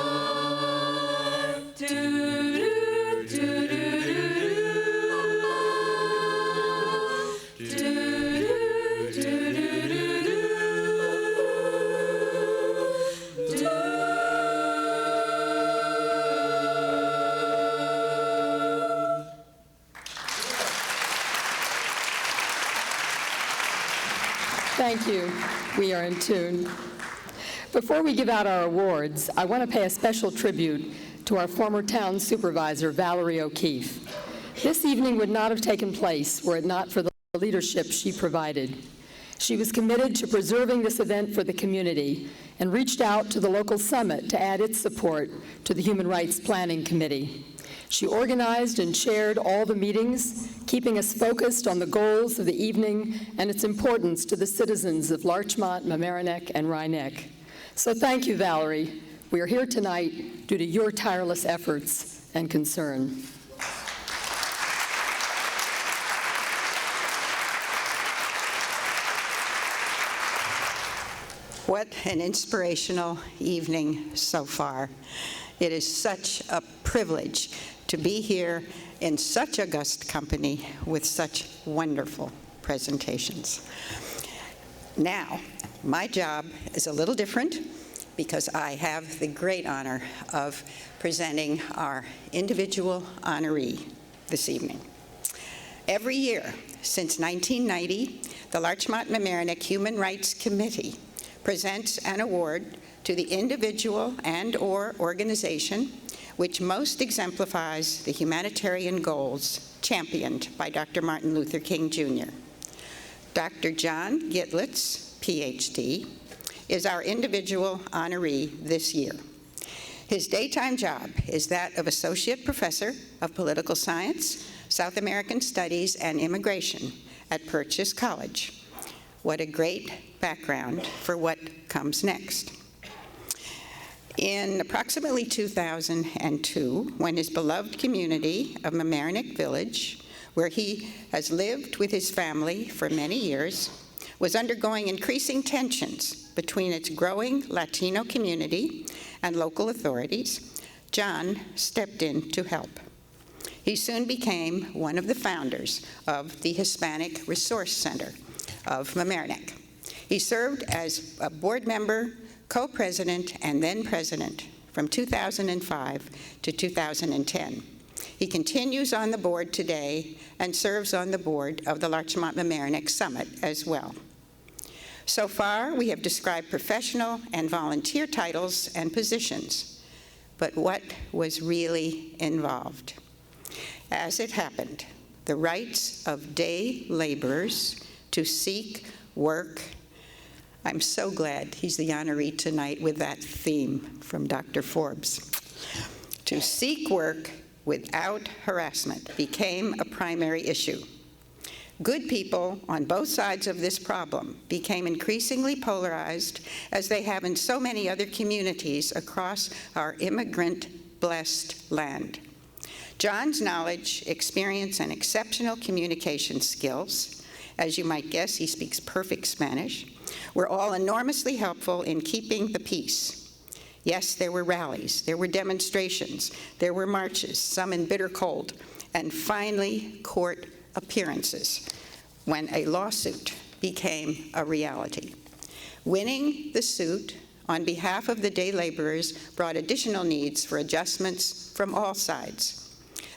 S7: Do do do do do do do do.
S6: Thank you. We are in tune. Before we give out our awards, I want to pay a special tribute to our former town supervisor, Valerie O'Keefe. This evening would not have taken place were it not for the leadership she provided. She was committed to preserving this event for the community and reached out to the local summit to add its support to the Human Rights Planning Committee. She organized and chaired all the meetings, keeping us focused on the goals of the evening and its importance to the citizens of Larchmont, Mamaroneck, and Rhinebeck. So thank you, Valerie. We are here tonight due to your tireless efforts and concern.
S9: What an inspirational evening so far. It is such a privilege to be here in such august company with such wonderful presentations. Now, my job is a little different because I have the great honor of presenting our individual honoree this evening. Every year since 1990, the Larchmont-Mamaroneck Human Rights Committee presents an award to the individual and/or organization which most exemplifies the humanitarian goals championed by Dr. Martin Luther King, Jr. Dr. John Gitlitz, PhD, is our individual honoree this year. His daytime job is that of Associate Professor of Political Science, South American Studies, and Immigration at Purchase College. What a great background for what comes next. In approximately 2002, when his beloved community of Mamaroneck Village, where he has lived with his family for many years, was undergoing increasing tensions between its growing Latino community and local authorities, John stepped in to help. He soon became one of the founders of the Hispanic Resource Center of Mamaroneck. He served as a board member, co-president, and then president from 2005 to 2010. He continues on the board today and serves on the board of the Larchmont-Mamaroneck Summit as well. So far, we have described professional and volunteer titles and positions, but what was really involved? As it happened, the rights of day laborers to seek work. I'm so glad he's the honoree tonight with that theme from Dr. Forbes. To seek work without harassment became a primary issue. Good people on both sides of this problem became increasingly polarized, as they have in so many other communities across our immigrant-blessed land. John's knowledge, experience, and exceptional communication skills, as you might guess, he speaks perfect Spanish, were all enormously helpful in keeping the peace. Yes, there were rallies, there were demonstrations, there were marches, some in bitter cold, and finally court appearances when a lawsuit became a reality. Winning the suit on behalf of the day laborers brought additional needs for adjustments from all sides.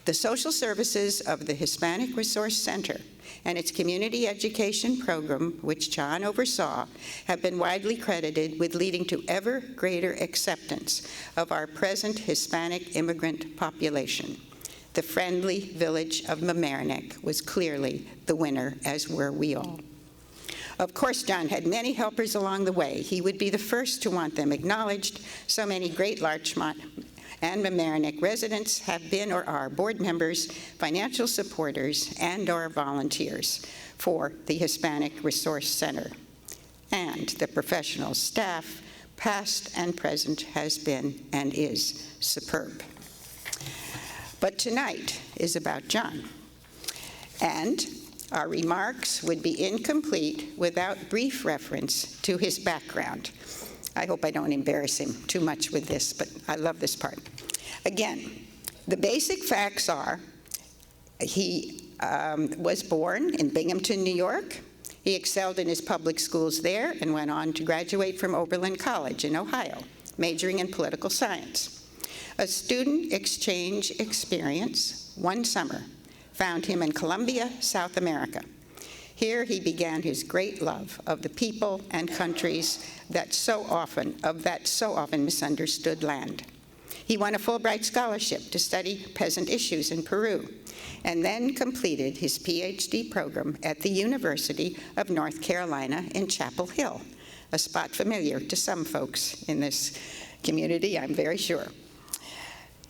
S9: The social services of the Hispanic Resource Center and its community education program, which John oversaw, have been widely credited with leading to ever greater acceptance of our present Hispanic immigrant population. The friendly village of Mamaroneck was clearly the winner, as were we all. Of course, John had many helpers along the way. He would be the first to want them acknowledged. So many great Larchmont and Mamaroneck residents have been or are board members, financial supporters, and/or volunteers for the Hispanic Resource Center. And the professional staff, past and present, has been and is superb. But tonight is about John, and our remarks would be incomplete without brief reference to his background. I hope I don't embarrass him too much with this, but I love this part. Again, the basic facts are he was born in Binghamton, New York. He excelled in his public schools there and went on to graduate from Oberlin College in Ohio, majoring in political science. A student exchange experience one summer found him in Colombia, South America. Here he began his great love of the people and countries that so often misunderstood land. He won a Fulbright scholarship to study peasant issues in Peru, and then completed his PhD program at the University of North Carolina in Chapel Hill, a spot familiar to some folks in this community, I'm very sure.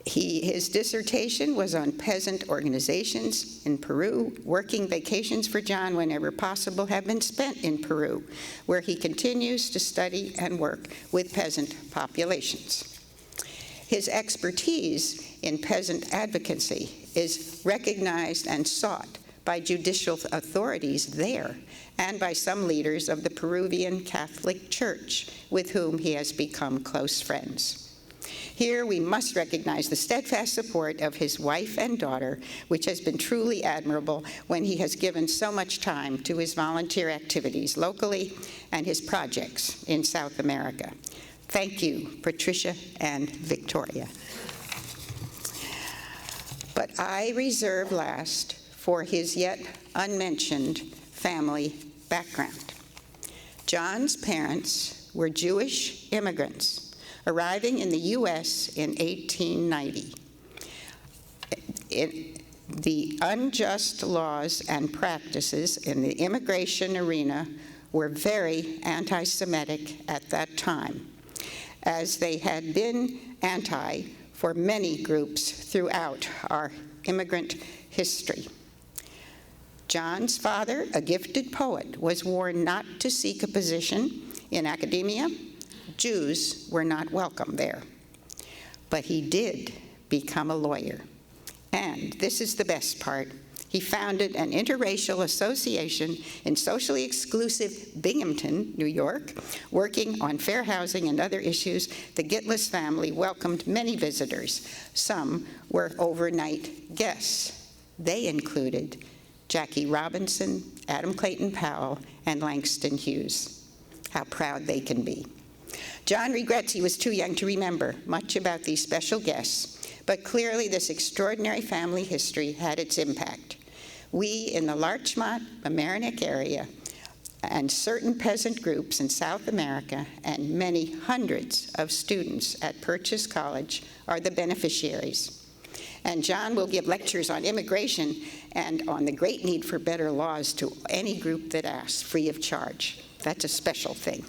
S9: His dissertation was on peasant organizations in Peru. Working vacations for John, whenever possible, have been spent in Peru, where he continues to study and work with peasant populations. His expertise in peasant advocacy is recognized and sought by judicial authorities there and by some leaders of the Peruvian Catholic Church, with whom he has become close friends. Here we must recognize the steadfast support of his wife and daughter, which has been truly admirable when he has given so much time to his volunteer activities locally and his projects in South America. Thank you, Patricia and Victoria. But I reserve last for his yet unmentioned family background. John's parents were Jewish immigrants arriving in the U.S. in 1890. The unjust laws and practices in the immigration arena were very anti-Semitic at that time, as they had been anti for many groups throughout our immigrant history. John's father, a gifted poet, was warned not to seek a position in academia. Jews were not welcome there. But he did become a lawyer. And this is the best part. He founded an interracial association in socially exclusive Binghamton, New York, working on fair housing and other issues. The Gitlis family welcomed many visitors. Some were overnight guests. They included Jackie Robinson, Adam Clayton Powell, and Langston Hughes. How proud they can be. John regrets he was too young to remember much about these special guests, but clearly this extraordinary family history had its impact. We in the Larchmont, Mamaroneck area, and certain peasant groups in South America, and many hundreds of students at Purchase College are the beneficiaries. And John will give lectures on immigration and on the great need for better laws to any group that asks, free of charge. That's a special thing.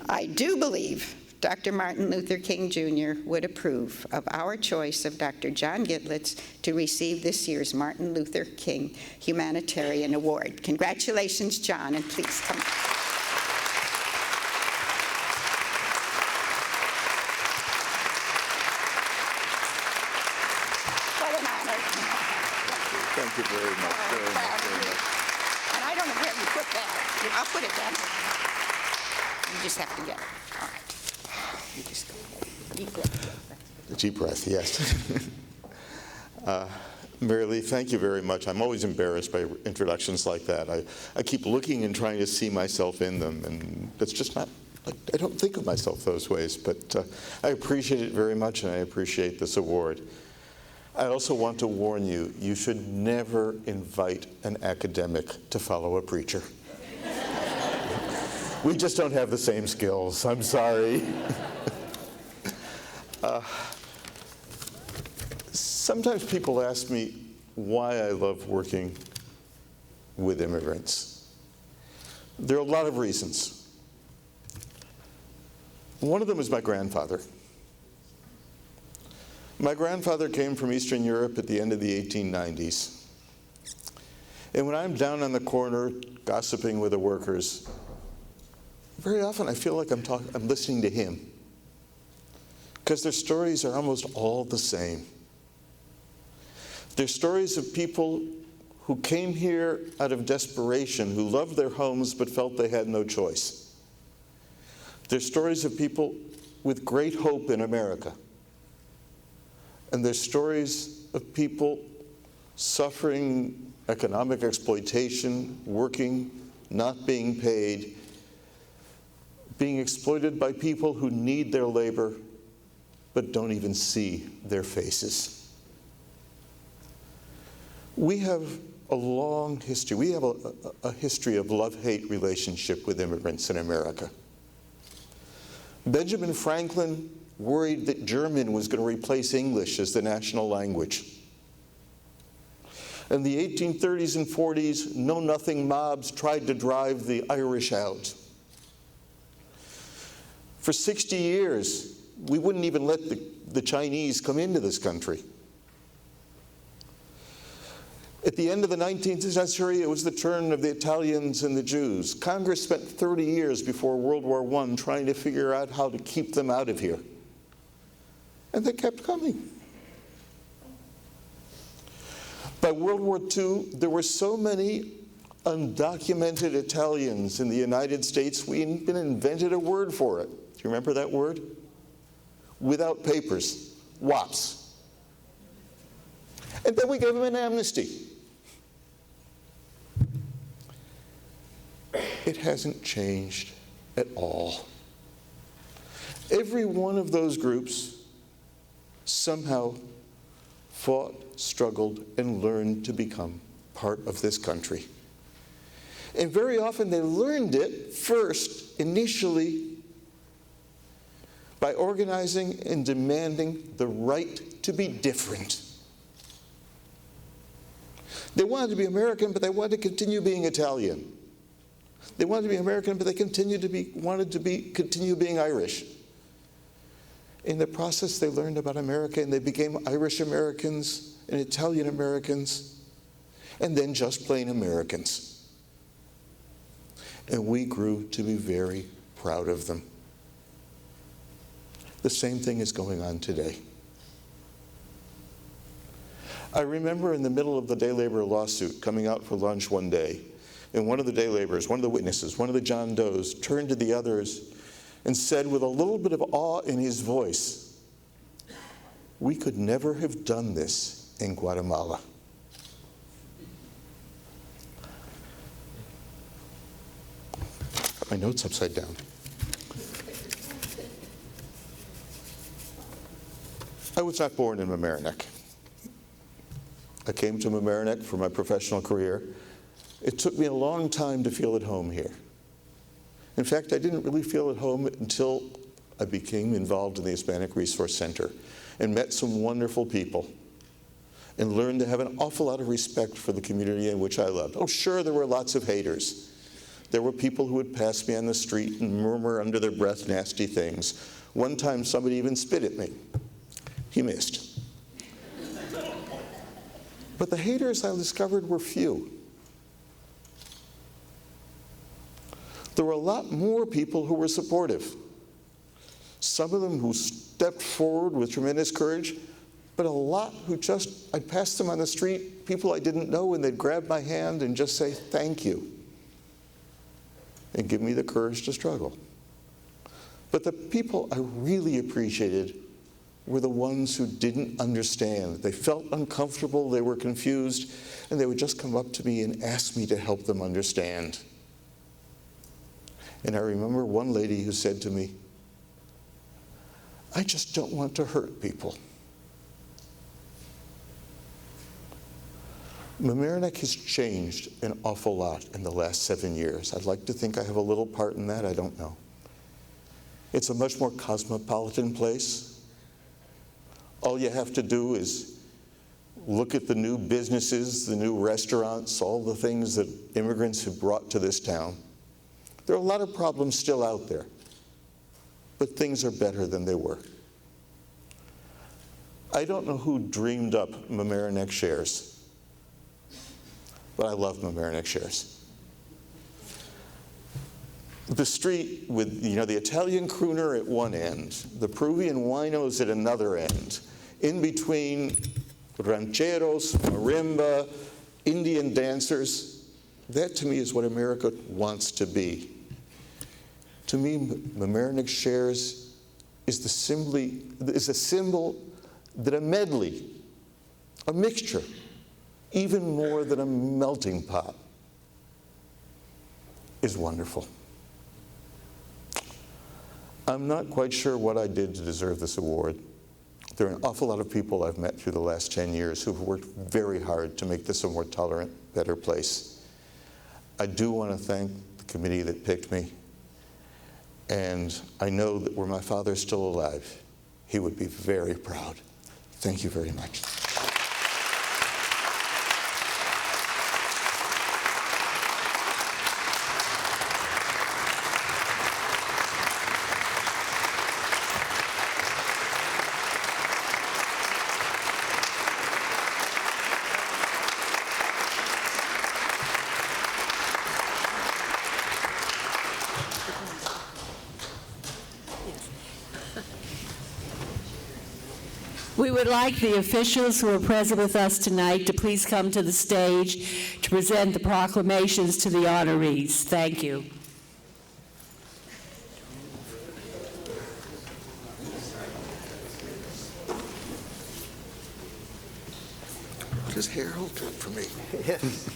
S9: I do believe Dr. Martin Luther King Jr. would approve of our choice of Dr. John Gitlitz to receive this year's Martin Luther King Humanitarian Award. Congratulations, John, and please come. What an honor.
S1: Thank you very much. Very much, very much.
S9: And I don't know where you put that. I'll put it down here. You just have to get it. All right. You just go ahead. Deep breath.
S1: The deep breath, yes. Mary Lee, thank you very much. I'm always embarrassed by introductions like that. I keep looking and trying to see myself in them, and it's just not, I don't think of myself those ways, but I appreciate it very much, and I appreciate this award. I also want to warn you, you should never invite an academic to follow a preacher. We just don't have the same skills. I'm sorry. Sometimes people ask me why I love working with immigrants. There are a lot of reasons. One of them is my grandfather. My grandfather came from Eastern Europe at the end of the 1890s. And when I'm down on the corner gossiping with the workers,
S10: very often I feel like I'm listening to him, because their stories are almost all the same. They're stories of people who came here out of desperation, who loved their homes but felt they had no choice. They're stories of people with great hope in America. And they're stories of people suffering economic exploitation, working, not being paid, being exploited by people who need their labor but don't even see their faces. We have a long history. We have a history of love-hate relationship with immigrants in America. Benjamin Franklin worried that German was going to replace English as the national language. In the 1830s and 40s, know-nothing mobs tried to drive the Irish out. For 60 years, we wouldn't even let the Chinese come into this country. At the end of the 19th century, it was the turn of the Italians and the Jews. Congress spent 30 years before World War I trying to figure out how to keep them out of here. And they kept coming. By World War II, there were so many undocumented Italians in the United States, we even invented a word for it. Do you remember that word? Without papers, WAPs. And then we gave them an amnesty. It hasn't changed at all. Every one of those groups somehow fought, struggled, and learned to become part of this country. And very often they learned it first, initially, by organizing and demanding the right to be different. They wanted to be American, but they wanted to continue being Italian. They wanted to be American, but they wanted to continue being Irish. In the process, they learned about America, and they became Irish Americans and Italian Americans, and then just plain Americans. And we grew to be very proud of them. The same thing is going on today. I remember in the middle of the day labor lawsuit coming out for lunch one day, and one of the day laborers, one of the witnesses, one of the John Does, turned to the others and said with a little bit of awe in his voice, "We could never have done this in Guatemala." Got my notes upside down. I was not born in Mamaroneck. I came to Mamaroneck for my professional career. It took me a long time to feel at home here. In fact, I didn't really feel at home until I became involved in the Hispanic Resource Center and met some wonderful people and learned to have an awful lot of respect for the community in which I lived. Oh, sure, there were lots of haters. There were people who would pass me on the street and murmur under their breath nasty things. One time, somebody even spit at me. He missed. But the haters I discovered were few. There were a lot more people who were supportive. Some of them who stepped forward with tremendous courage, but a lot who just, I'd pass them on the street, people I didn't know, and they'd grab my hand and just say, "Thank you," and give me the courage to struggle. But the people I really appreciated were the ones who didn't understand. They felt uncomfortable, they were confused, and they would just come up to me and ask me to help them understand. And I remember one lady who said to me, "I just don't want to hurt people." Mamaroneck has changed an awful lot in the last 7 years. I'd like to think I have a little part in that, I don't know. It's a much more cosmopolitan place. All you have to do is look at the new businesses, the new restaurants, all the things that immigrants have brought to this town. There are a lot of problems still out there, but things are better than they were. I don't know who dreamed up Mamaroneck shares, but I love Mamaroneck shares. the street with, the Italian crooner at one end, the Peruvian winos at another end, in between rancheros, marimba, Indian dancers. That to me is what America wants to be. To me, Mamaroneck Shares is a symbol that a medley, a mixture, even more than a melting pot, is wonderful. I'm not quite sure what I did to deserve this award. There are an awful lot of people I've met through the last 10 years who've worked very hard to make this a more tolerant, better place. I do want to thank the committee that picked me. And I know that were my father still alive, he would be very proud. Thank you very much.
S11: We would like the officials who are present with us tonight to please come to the stage to present the proclamations to the honorees. Thank you.
S10: What does Harold do for me?
S12: Yes.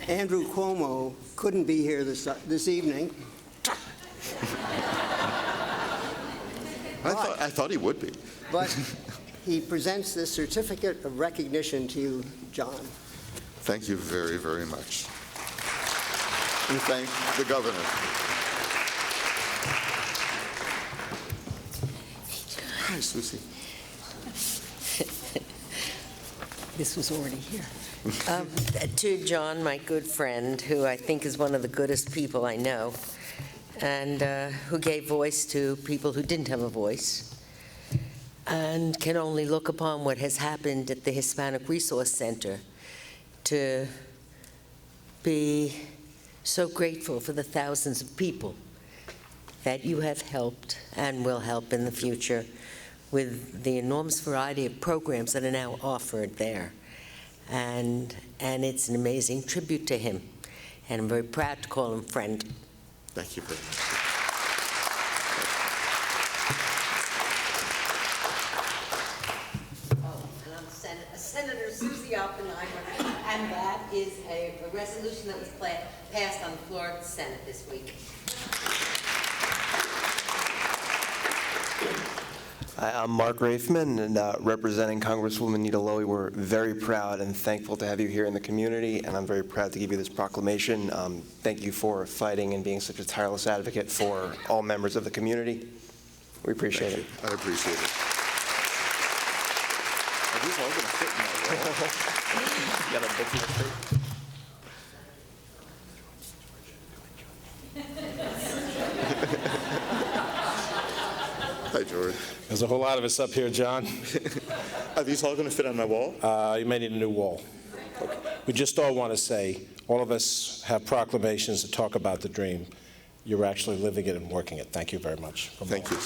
S12: Andrew Cuomo couldn't be here this evening.
S10: I thought he would be.
S12: But he presents this certificate of recognition to you, John.
S10: Thank you very, very much. And thank the governor. Hi, Susie.
S11: This was already here.
S13: To John, my good friend, who I think is one of the goodest people I know, and who gave voice to people who didn't have a voice, and can only look upon what has happened at the Hispanic Resource Center to be so grateful for the thousands of people that you have helped and will help in the future with the enormous variety of programs that are now offered there. And it's an amazing tribute to him. And I'm very proud to call him friend.
S10: Thank you very much.
S13: And I'm Senator Susie Oppenheimer, and that is a resolution that was passed on the floor of the Senate this week.
S14: Hi, I'm Mark Raifman, and representing Congresswoman Nita Lowey. We're very proud and thankful to have you here in the community, and I'm very proud to give you this proclamation. Thank you for fighting and being such a tireless advocate for all members of the community. We appreciate it.
S10: I appreciate it. Are these all going to fit in my wall?
S14: You got a big mistake.
S10: Hi, George.
S15: There's a whole lot of us up here, John.
S10: Are these all going to fit on my wall?
S15: You may need a new wall. Okay. We just all want to say, all of us have proclamations that talk about the dream. You're actually living it and working it. Thank you very much.
S10: Thank you.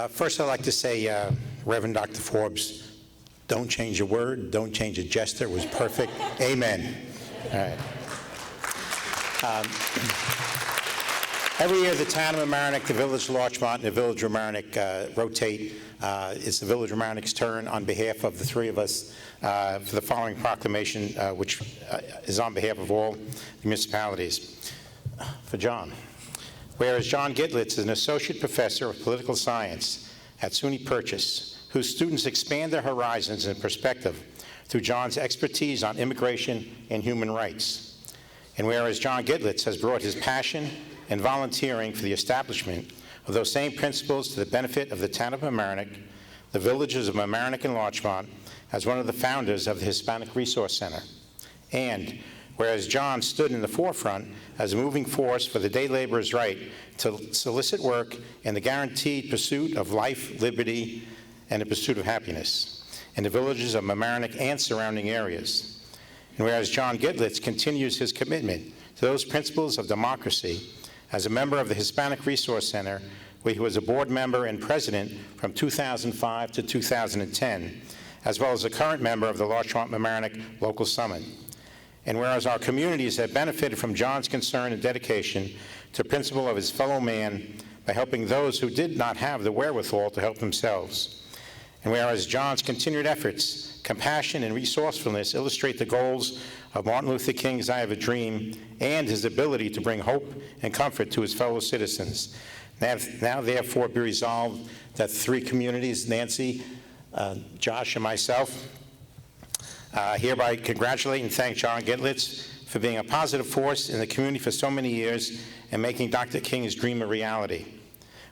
S16: First, I'd like to say, Reverend Dr. Forbes, don't change a word, don't change a gesture. It was perfect. Amen. All right. Every year, the town of Mamaroneck, the village of Larchmont, and the village of Mamaroneck rotate. It's the village of Mamaroneck's turn on behalf of the three of us for the following proclamation, which is on behalf of all the municipalities. For John. Whereas John Gidlitz is an associate professor of political science at SUNY Purchase, whose students expand their horizons and perspective through John's expertise on immigration and human rights. And whereas John Gidlitz has brought his passion and volunteering for the establishment of those same principles to the benefit of the town of Mamaroneck, the villages of Mamaroneck and Larchmont, as one of the founders of the Hispanic Resource Center. And whereas John stood in the forefront as a moving force for the day laborer's right to solicit work in the guaranteed pursuit of life, liberty, and the pursuit of happiness. in the villages of Mamaroneck and surrounding areas. And whereas John Gitlitz continues his commitment to those principles of democracy as a member of the Hispanic Resource Center, where he was a board member and president from 2005 to 2010, as well as a current member of the Larchmont-Mamaroneck Local Summit. And whereas our communities have benefited from John's concern and dedication to the principle of his fellow man by helping those who did not have the wherewithal to help themselves. And whereas John's continued efforts, compassion, and resourcefulness illustrate the goals of Martin Luther King's I Have a Dream and his ability to bring hope and comfort to his fellow citizens. Now therefore be resolved that three communities, Nancy, Josh, and myself, hereby congratulate and thank John Gitlitz for being a positive force in the community for so many years and making Dr. King's dream a reality.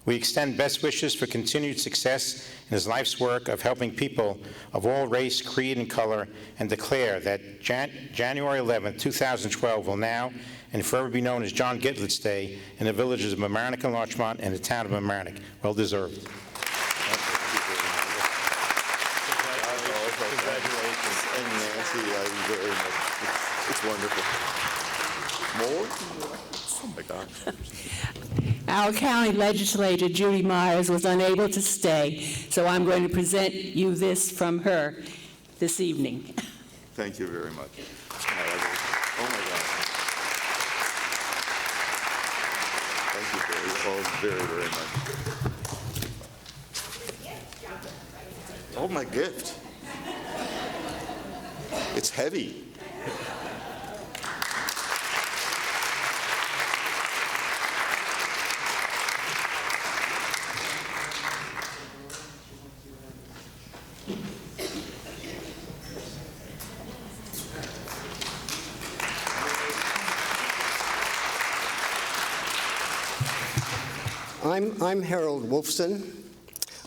S16: We extend best wishes for continued success in his life's work of helping people of all race, creed, and color, and declare that January 11, 2012 will now and forever be known as John Gitlitz Day in the villages of Mamaroneck and Larchmont and the town of Mamaroneck. Well deserved.
S10: Congratulations, and Nancy, very much. It's wonderful. More? Oh my gosh.
S11: Our county legislator, Judy Myers, was unable to stay, so I'm going to present you this from her this evening.
S10: Thank you very much. Oh my gosh. Thank you very, very much. Oh, my gift. It's heavy.
S12: I'm Harold Wolfson.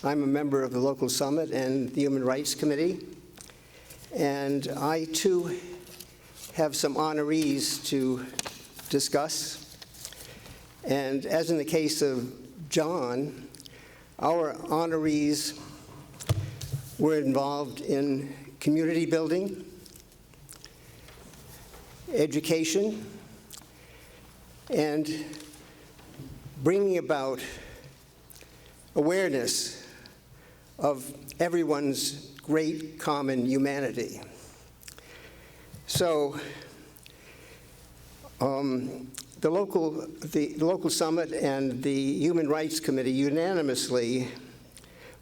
S12: I'm a member of the local summit and the Human Rights Committee. And I, too, have some honorees to discuss. And as in the case of John, our honorees were involved in community building, education, and bringing about awareness of everyone's great common humanity. So the local summit and the Human Rights Committee unanimously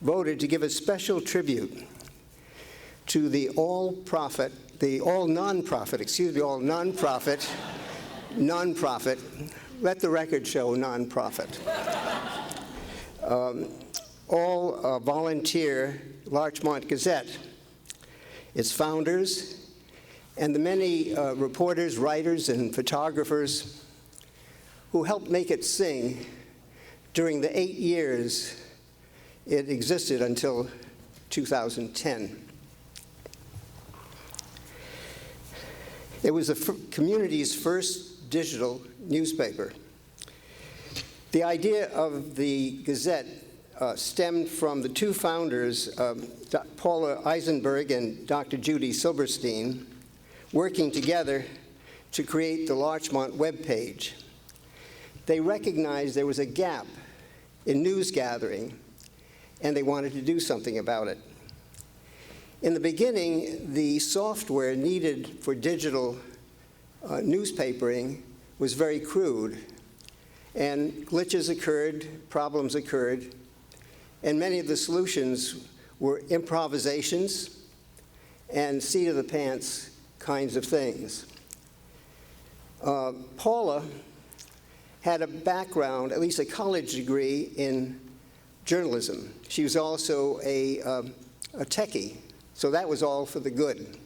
S12: voted to give a special tribute to the all-nonprofit, let the record show nonprofit, all volunteer Larchmont Gazette, its founders, and the many reporters, writers, and photographers who helped make it sing during the 8 years it existed until 2010. It was the community's first digital newspaper. The idea of the Gazette stemmed from the two founders, Paula Eisenberg and Dr. Judy Silberstein, working together to create the Larchmont webpage. They recognized there was a gap in news gathering, and they wanted to do something about it. In the beginning, the software needed for digital newspapering was very crude, and glitches occurred, problems occurred, and many of the solutions were improvisations and seat-of-the-pants kinds of things. Paula had a background, at least a college degree, in journalism. She was also a techie, so that was all for the good.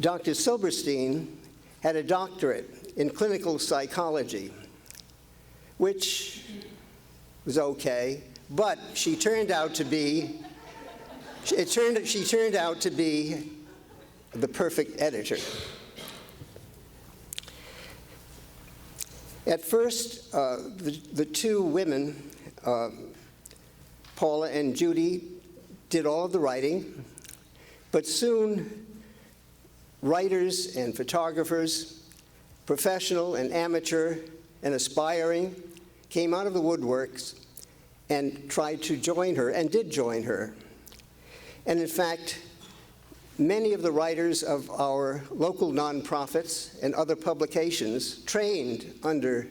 S12: Dr. Silberstein had a doctorate in clinical psychology, which was okay, but she turned out to be, she turned out to be the perfect editor. At first, the two women, Paula and Judy, did all of the writing, but soon writers and photographers, professional and amateur and aspiring, came out of the woodworks and tried to join her, and did join her. And in fact, many of the writers of our local nonprofits and other publications trained under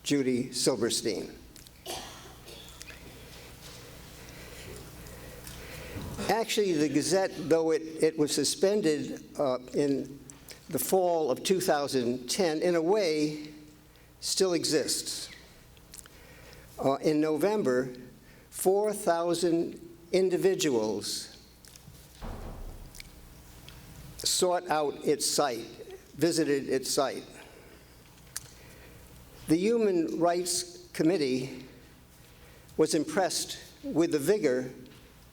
S12: Judy Silverstein. Actually, the Gazette, though it was suspended in the fall of 2010, in a way, still exists. In November, 4,000 individuals sought out its site, visited its site. The Human Rights Committee was impressed with the vigor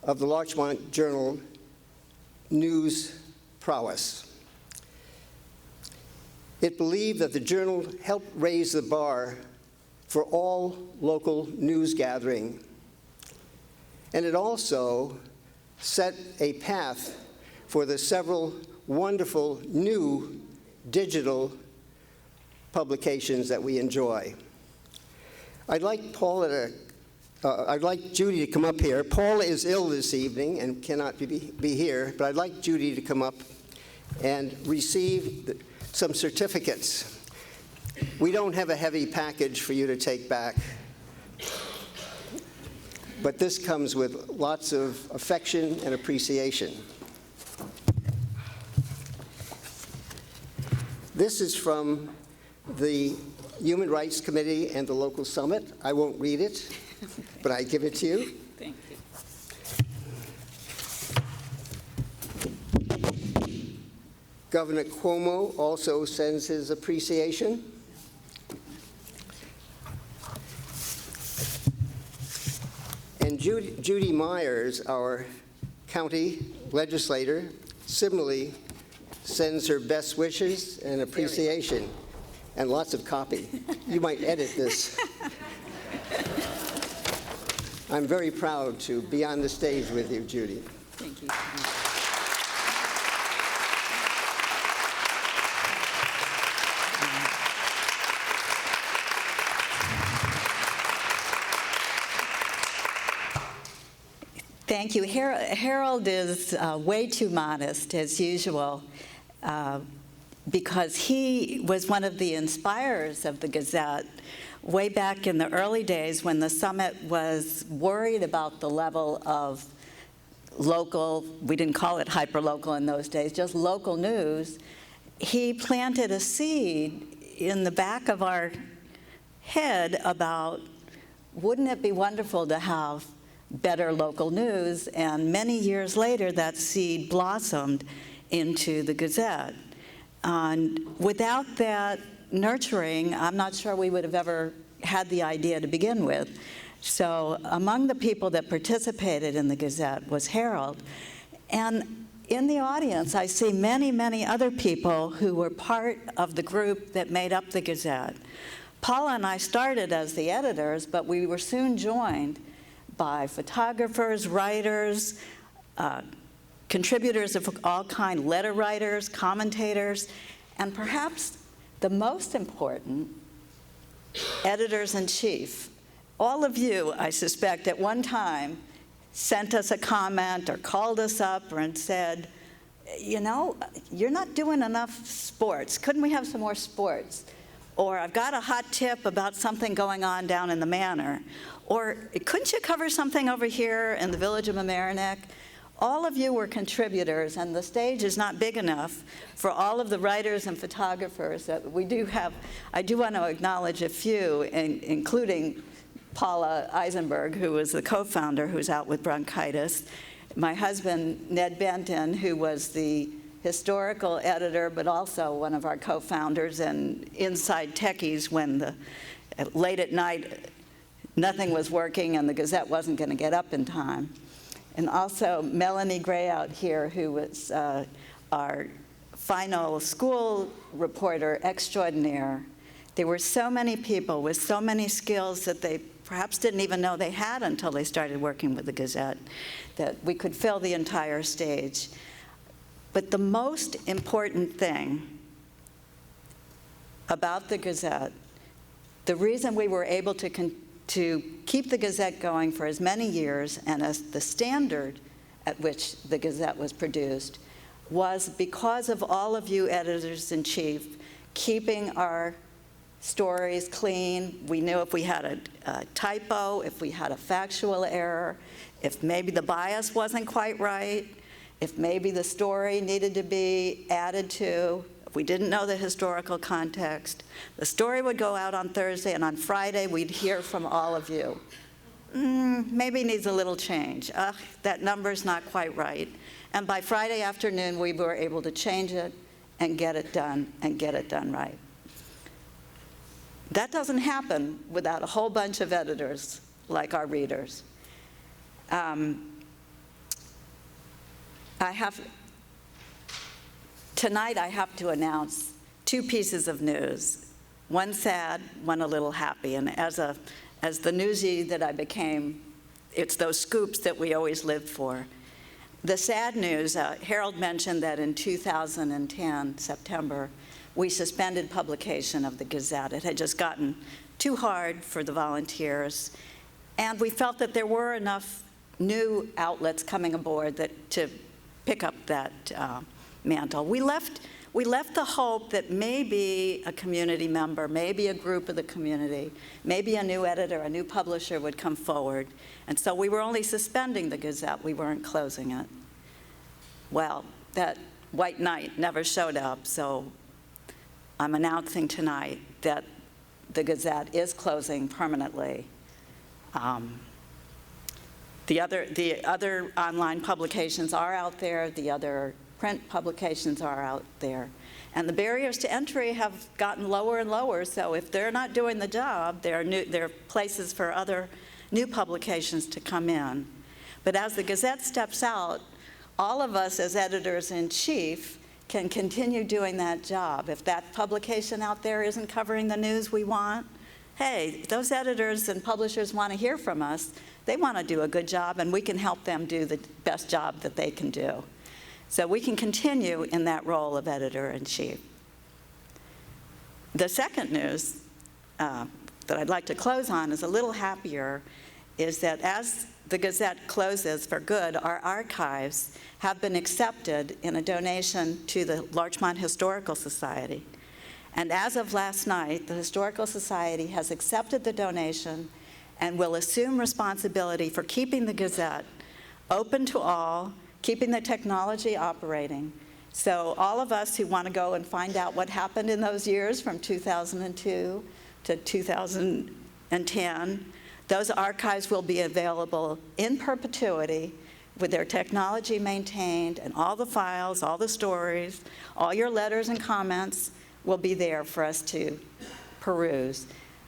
S12: of the Larchmont Journal news prowess. It believed that the journal helped raise the bar for all local news gathering, and it also set a path for the several wonderful new digital publications that we enjoy. I'd like Judy to come up here. Paula is ill this evening and cannot be here, but I'd like Judy to come up and receive some certificates. We don't have a heavy package for you to take back, but this comes with lots of affection and appreciation. This is from the Human Rights Committee and the local summit. I won't read it, but I give it to you.
S17: Thank you.
S12: Governor Cuomo also sends his appreciation. And Judy Myers, our county legislator, similarly sends her best wishes and appreciation and lots of copy. You might edit this. I'm very proud to be on the stage with you, Judy.
S17: Thank you.
S18: Thank you. Harold is way too modest, as usual, because he was one of the inspirers of the Gazette way back in the early days when the summit was worried about the level of local, we didn't call it hyperlocal in those days, just local news. He planted a seed in the back of our head about, wouldn't it be wonderful to have better local news? And many years later, that seed blossomed into the Gazette. And without that nurturing, I'm not sure we would have ever had the idea to begin with. So among the people that participated in the Gazette was Harold. And in the audience, I see many, many other people who were part of the group that made up the Gazette. Paula and I started as the editors, but we were soon joined by photographers, writers, contributors of all kinds, letter writers, commentators, and perhaps the most important, editors-in-chief. All of you, I suspect, at one time sent us a comment or called us up and said, you know, you're not doing enough sports. Couldn't we have some more sports? Or I've got a hot tip about something going on down in the manor. Or couldn't you cover something over here in the village of Mamaroneck? All of you were contributors, and the stage is not big enough for all of the writers and photographers that we do have. I do want to acknowledge a few, including Paula Eisenberg, who was the co-founder, who's out with bronchitis. My husband, Ned Benton, who was the historical editor, but also one of our co-founders and inside techies when late at night nothing was working and the Gazette wasn't going to get up in time. And also Melanie Gray out here, who was our final school reporter extraordinaire. There were so many people with so many skills that they perhaps didn't even know they had until they started working with the Gazette, that we could fill the entire stage. But the most important thing about the Gazette, the reason we were able to keep the Gazette going for as many years and as the standard at which the Gazette was produced, was because of all of you editors-in-chief keeping our stories clean. We knew if we had a typo, if we had a factual error, if maybe the bias wasn't quite right, if maybe the story needed to be added to, if we didn't know the historical context. The story would go out on Thursday, and on Friday we'd hear from all of you. Maybe needs a little change. That number's not quite right. And by Friday afternoon, we were able to change it and get it done, and get it done right. That doesn't happen without a whole bunch of editors like our readers. Tonight I have to announce two pieces of news, one sad, one a little happy. And as the newsie that I became, it's those scoops that we always lived for. The sad news, Harold mentioned that in 2010, September, we suspended publication of the Gazette. It had just gotten too hard for the volunteers, and we felt that there were enough new outlets coming aboard to pick up that mantle. We left the hope that maybe a community member, maybe a group of the community, maybe a new editor, a new publisher would come forward. And so we were only suspending the Gazette, we weren't closing it. Well, that white knight never showed up, so I'm announcing tonight that the Gazette is closing permanently. The other online publications are out there, the other print publications are out there. And the barriers to entry have gotten lower and lower, so if they're not doing the job, there are places for other new publications to come in. But as the Gazette steps out, all of us as editors-in-chief can continue doing that job. If that publication out there isn't covering the news we want, hey, those editors and publishers want to hear from us. They want to do a good job, and we can help them do the best job that they can do. So we can continue in that role of editor-in-chief. The second news that I'd like to close on is a little happier, is that as the Gazette closes for good, our archives have been accepted in a donation to the Larchmont Historical Society. And as of last night, the Historical Society has accepted the donation and will assume responsibility for keeping the Gazette open to all, keeping the technology operating. So all of us who want to go and find out what happened in those years from 2002 to 2010, those archives will be available in perpetuity with their technology maintained, and all the files, all the stories, all your letters and comments will be there for us to peruse.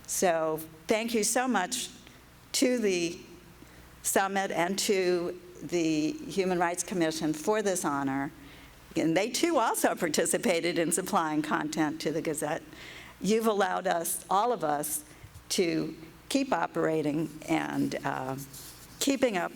S18: So thank you so much to the Summit and to the Human Rights Commission for this honor. And they too also participated in supplying content to the Gazette. You've allowed us, all of us, to keep operating and keeping up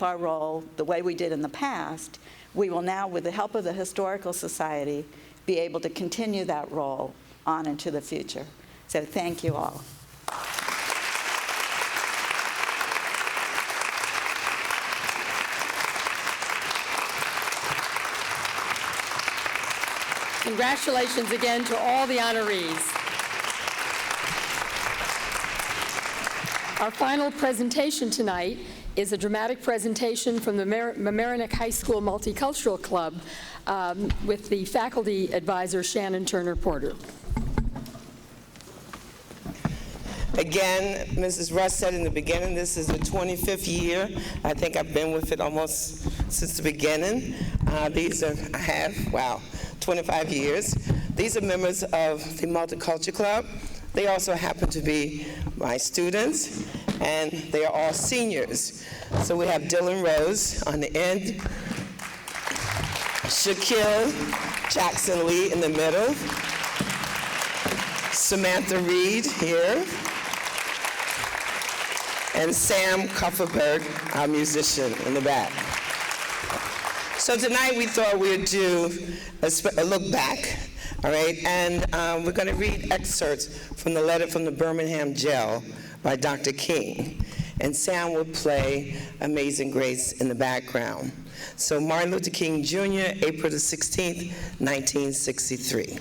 S18: our role the way we did in the past. We will now, with the help of the Historical Society, be able to continue that role on into the future. So thank you all.
S6: Congratulations again to all the honorees. Our final presentation tonight is a dramatic presentation from the Mamaroneck High School Multicultural Club with the faculty advisor, Shannon Turner Porter.
S17: Again, Mrs. Russ said in the beginning, this is the 25th year. I think I've been with it almost since the beginning. These are, 25 years. These are members of the Multicultural Club. They also happen to be my students, and they are all seniors. So we have Dylan Rose on the end, Shaquille Jackson Lee in the middle, Samantha Reed here, and Sam Kupferberg, our musician in the back. So tonight we thought we'd do a look back, all right? And we're going to read excerpts from the letter from the Birmingham jail by Dr. King. And Sam will play Amazing Grace in the background. So Martin Luther King Jr., April the 16th, 1963.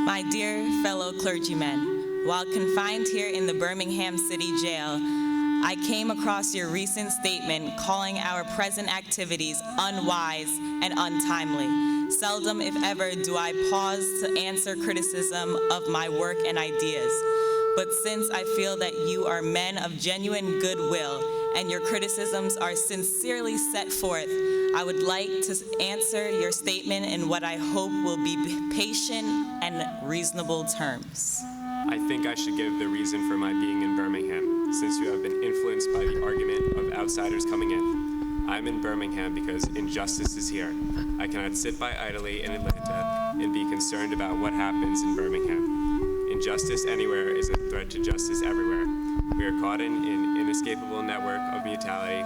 S19: My dear fellow clergymen, while confined here in the Birmingham City Jail, I came across your recent statement calling our present activities unwise and untimely. Seldom, if ever, do I pause to answer criticism of my work and ideas. But since I feel that you are men of genuine goodwill and your criticisms are sincerely set forth, I would like to answer your statement in what I hope will be patient and reasonable terms.
S20: I think I should give the reason for my being in Birmingham, since you have been influenced by the argument of outsiders coming in. I'm in Birmingham because injustice is here. I cannot sit by idly in Atlanta and be concerned about what happens in Birmingham. Injustice anywhere is a threat to justice everywhere. We are caught in an inescapable network of mutuality,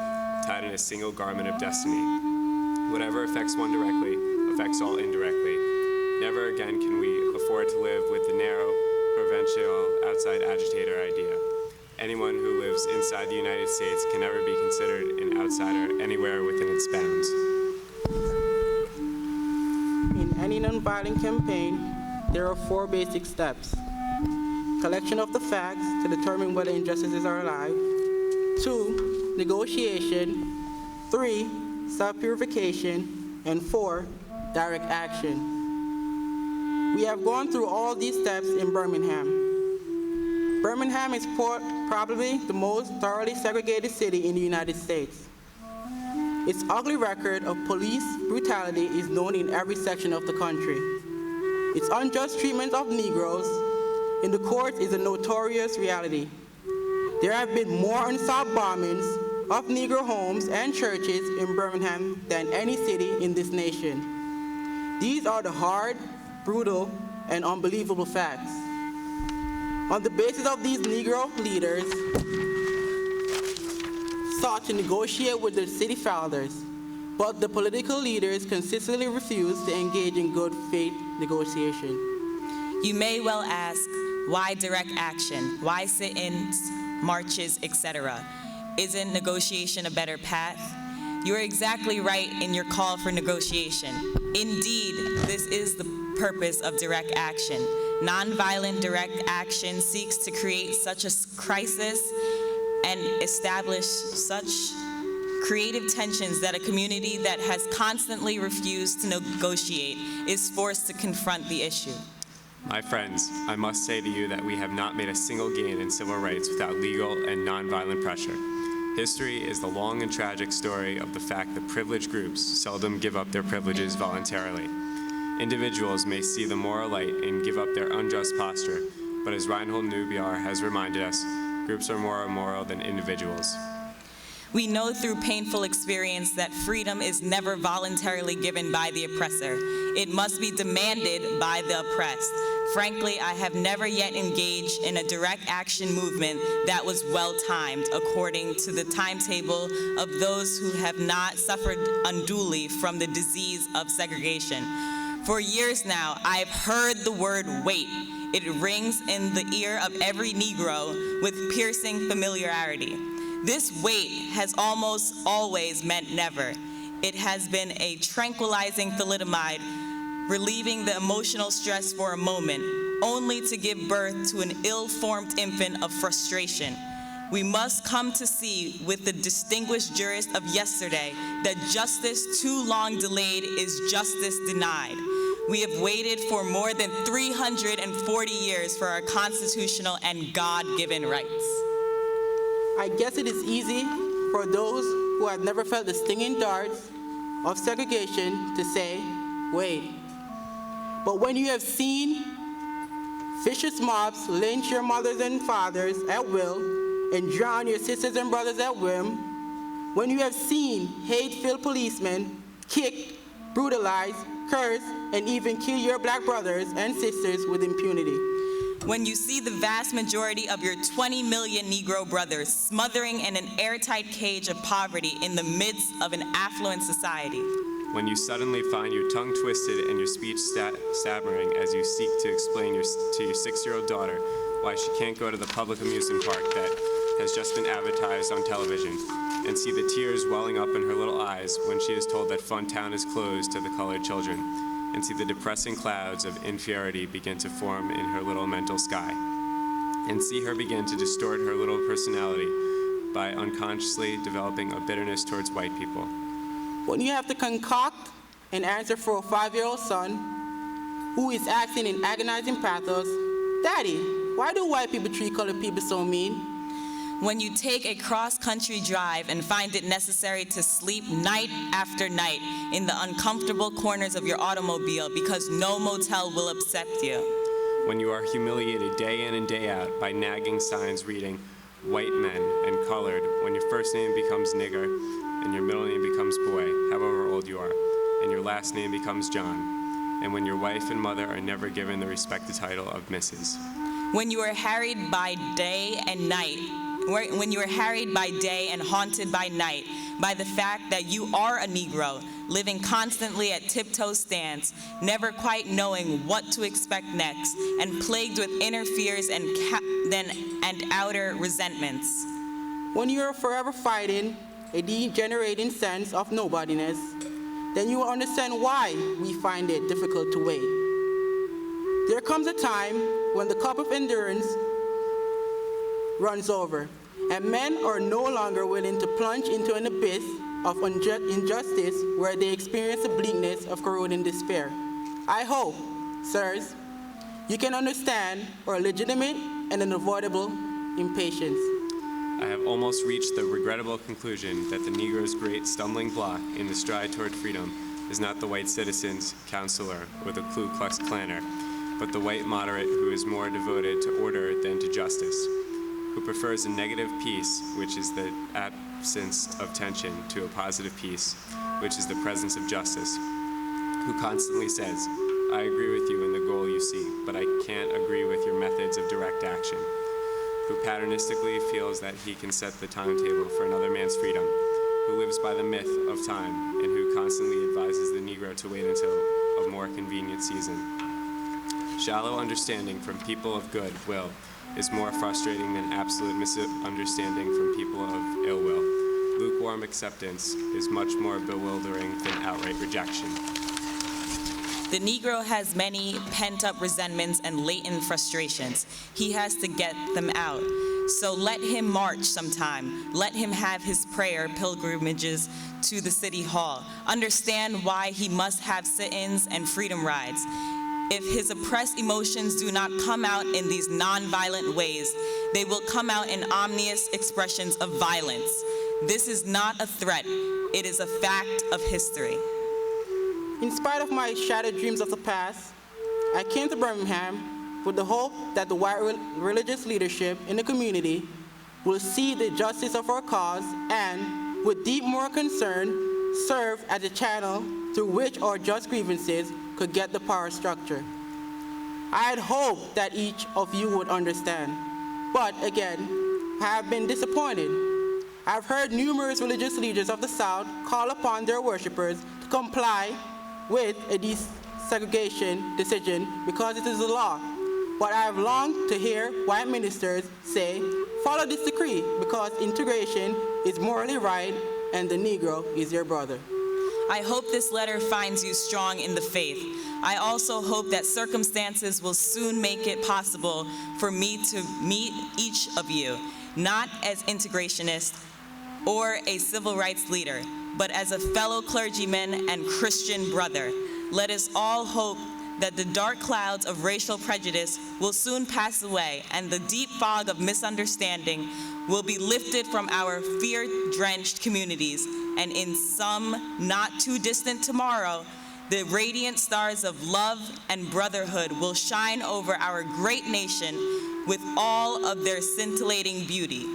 S20: tied in a single garment of destiny. Whatever affects one directly affects all indirectly. Never again can we afford to live with the narrow, provincial, outside agitator idea. Anyone who lives inside the United States can never be considered an outsider anywhere within its bounds.
S21: In any nonviolent campaign, there are 4 basic steps. Collection of the facts to determine whether injustices are alive. 2, negotiation. 3, self-purification. And 4, direct action. We have gone through all these steps in Birmingham. Birmingham is probably the most thoroughly segregated city in the United States. Its ugly record of police brutality is known in every section of the country. Its unjust treatment of Negroes in the courts is a notorious reality. There have been more unsolved bombings of Negro homes and churches in Birmingham than any city in this nation. These are the hard, brutal, and unbelievable facts. On the basis of these Negro leaders sought to negotiate with the city fathers, but the political leaders consistently refused to engage in good faith negotiation.
S19: You may well ask, why direct action? Why sit-ins, marches, etc.? Isn't negotiation a better path? You are exactly right in your call for negotiation. Indeed, this is the purpose of direct action. Nonviolent direct action seeks to create such a crisis and establish such creative tensions that a community that has constantly refused to negotiate is forced to confront the issue.
S20: My friends, I must say to you that we have not made a single gain in civil rights without legal and nonviolent pressure. History is the long and tragic story of the fact that privileged groups seldom give up their privileges voluntarily. Individuals may see the moral light and give up their unjust posture, but as Reinhold Neubiar has reminded us, groups are more immoral than individuals.
S19: We know through painful experience that freedom is never voluntarily given by the oppressor. It must be demanded by the oppressed. Frankly, I have never yet engaged in a direct action movement that was well-timed according to the timetable of those who have not suffered unduly from the disease of segregation. For years now, I've heard the word wait. It rings in the ear of every Negro with piercing familiarity. This wait has almost always meant never. It has been a tranquilizing thalidomide, relieving the emotional stress for a moment, only to give birth to an ill-formed infant of frustration. We must come to see with the distinguished jurist of yesterday that justice too long delayed is justice denied. We have waited for more than 340 years for our constitutional and God-given rights.
S21: I guess it is easy for those who have never felt the stinging darts of segregation to say, wait. But when you have seen vicious mobs lynch your mothers and fathers at will and drown your sisters and brothers at whim, when you have seen hate-filled policemen kick brutalize, curse, and even kill your black brothers and sisters with impunity.
S19: When you see the vast majority of your 20 million Negro brothers smothering in an airtight cage of poverty in the midst of an affluent society.
S20: When you suddenly find your tongue twisted and your speech stammering as you seek to explain to your 6-year-old daughter why she can't go to the public amusement park that has just been advertised on television, and see the tears welling up in her little eyes when she is told that Funtown is closed to the colored children, and see the depressing clouds of inferiority begin to form in her little mental sky, and see her begin to distort her little personality by unconsciously developing a bitterness towards white people.
S21: When you have to concoct an answer for a 5-year-old son who is asking in agonizing pathos, "Daddy, why do white people treat colored people so mean?"
S19: When you take a cross-country drive and find it necessary to sleep night after night in the uncomfortable corners of your automobile because no motel will accept you.
S20: When you are humiliated day in and day out by nagging signs reading white men and colored, when your first name becomes nigger and your middle name becomes boy, however old you are, and your last name becomes John, and when your wife and mother are never given the respected title of Mrs.
S19: When you are harried by day and night, when you are harried by day and haunted by night by the fact that you are a Negro, living constantly at tiptoe stance, never quite knowing what to expect next, and plagued with inner fears and outer resentments.
S21: When you are forever fighting a degenerating sense of nobodiness, then you will understand why we find it difficult to wait. There comes a time when the cup of endurance runs over, and men are no longer willing to plunge into an abyss of injustice where they experience the bleakness of corroding despair. I hope, sirs, you can understand our legitimate and unavoidable impatience.
S20: I have almost reached the regrettable conclusion that the Negro's great stumbling block in the stride toward freedom is not the white citizen's counselor or the Ku Klux Klanner, but the white moderate who is more devoted to order than to justice, who prefers a negative peace, which is the absence of tension, to a positive peace, which is the presence of justice, who constantly says, "I agree with you in the goal you seek, but I can't agree with your methods of direct action," who patternistically feels that he can set the timetable for another man's freedom, who lives by the myth of time, and who constantly advises the Negro to wait until a more convenient season. Shallow understanding from people of good will is more frustrating than absolute misunderstanding from people of ill will. Lukewarm acceptance is much more bewildering than outright rejection.
S19: The Negro has many pent-up resentments and latent frustrations. He has to get them out. So let him march sometime. Let him have his prayer pilgrimages to the city hall. Understand why he must have sit-ins and freedom rides. If his oppressed emotions do not come out in these non-violent ways, they will come out in ominous expressions of violence. This is not a threat. It is a fact of history.
S21: In spite of my shattered dreams of the past, I came to Birmingham with the hope that the white religious leadership in the community will see the justice of our cause and, with deep moral concern, serve as a channel through which our just grievances could get the power structure. I had hoped that each of you would understand, but again, I have been disappointed. I've heard numerous religious leaders of the South call upon their worshipers to comply with a desegregation decision because it is the law. But I have longed to hear white ministers say, follow this decree because integration is morally right and the Negro is your brother.
S19: I hope this letter finds you strong in the faith. I also hope that circumstances will soon make it possible for me to meet each of you, not as integrationist or a civil rights leader, but as a fellow clergyman and Christian brother. Let us all hope that the dark clouds of racial prejudice will soon pass away and the deep fog of misunderstanding will be lifted from our fear-drenched communities, and in some not too distant tomorrow, the radiant stars of love and brotherhood will shine over our great nation with all of their scintillating beauty.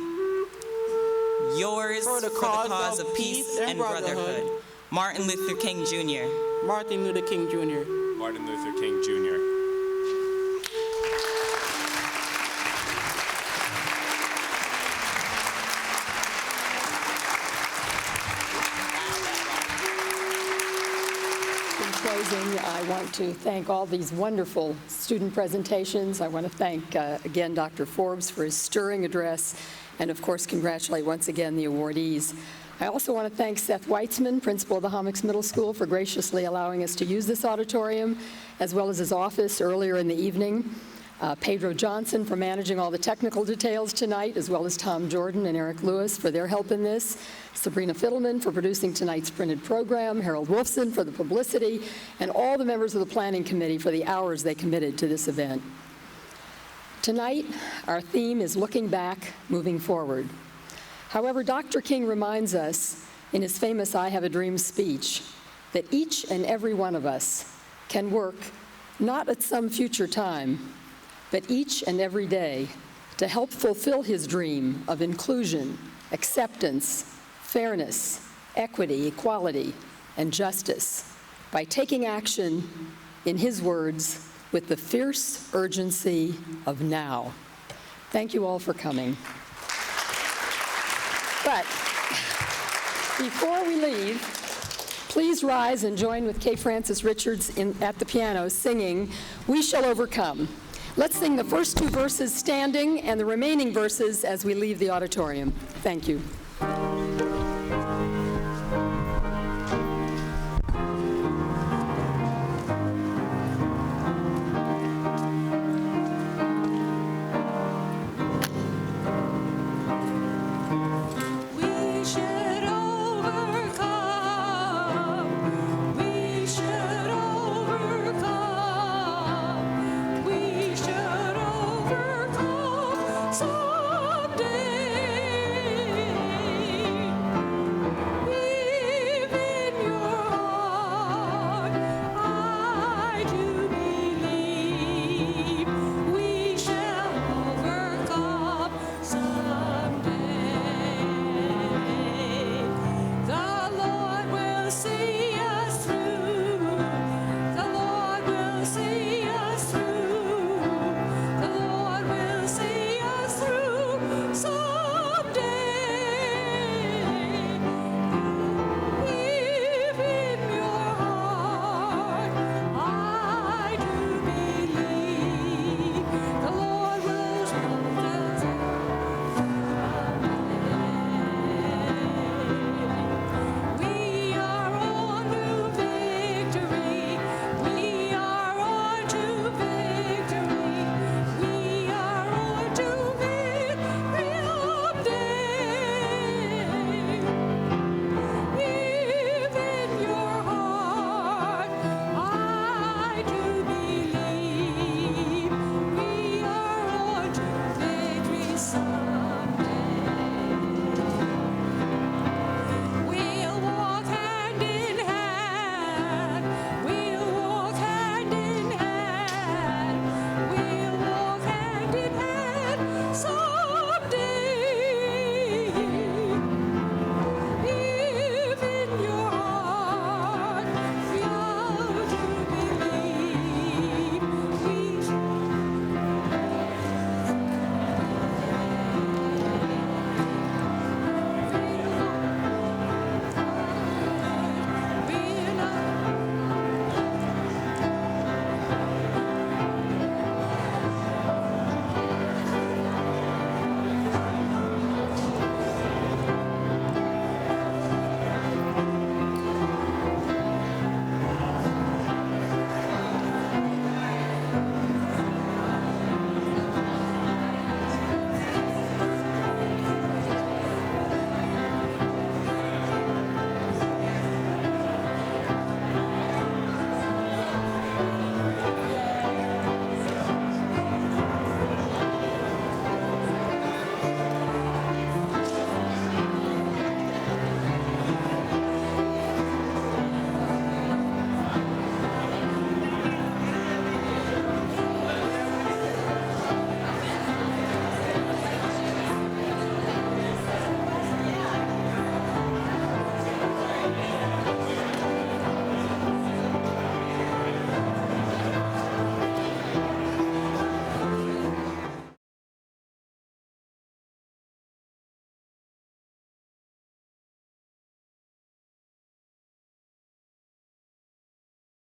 S19: Yours for the cause of peace and brotherhood, Martin Luther King Jr.
S21: Martin Luther King Jr.
S20: Martin Luther King Jr.
S6: In closing, I want to thank all these wonderful student presentations. I want to thank, again, Dr. Forbes for his stirring address, and of course, congratulate once again the awardees. I also want to thank Seth Weitzman, principal of the Hommocks Middle School, for graciously allowing us to use this auditorium, as well as his office earlier in the evening. Pedro Johnson for managing all the technical details tonight, as well as Tom Jordan and Eric Lewis for their help in this. Sabrina Fiddleman for producing tonight's printed program, Harold Wolfson for the publicity, and all the members of the Planning Committee for the hours they committed to this event. Tonight, our theme is looking back, moving forward. However, Dr. King reminds us in his famous I Have a Dream speech that each and every one of us can work not at some future time, but each and every day to help fulfill his dream of inclusion, acceptance, fairness, equity, equality, and justice by taking action, in his words, with the fierce urgency of now. Thank you all for coming. But before we leave, please rise and join with Kay Francis Richards at the piano singing We Shall Overcome. Let's sing the first two verses standing and the remaining verses as we leave the auditorium. Thank you.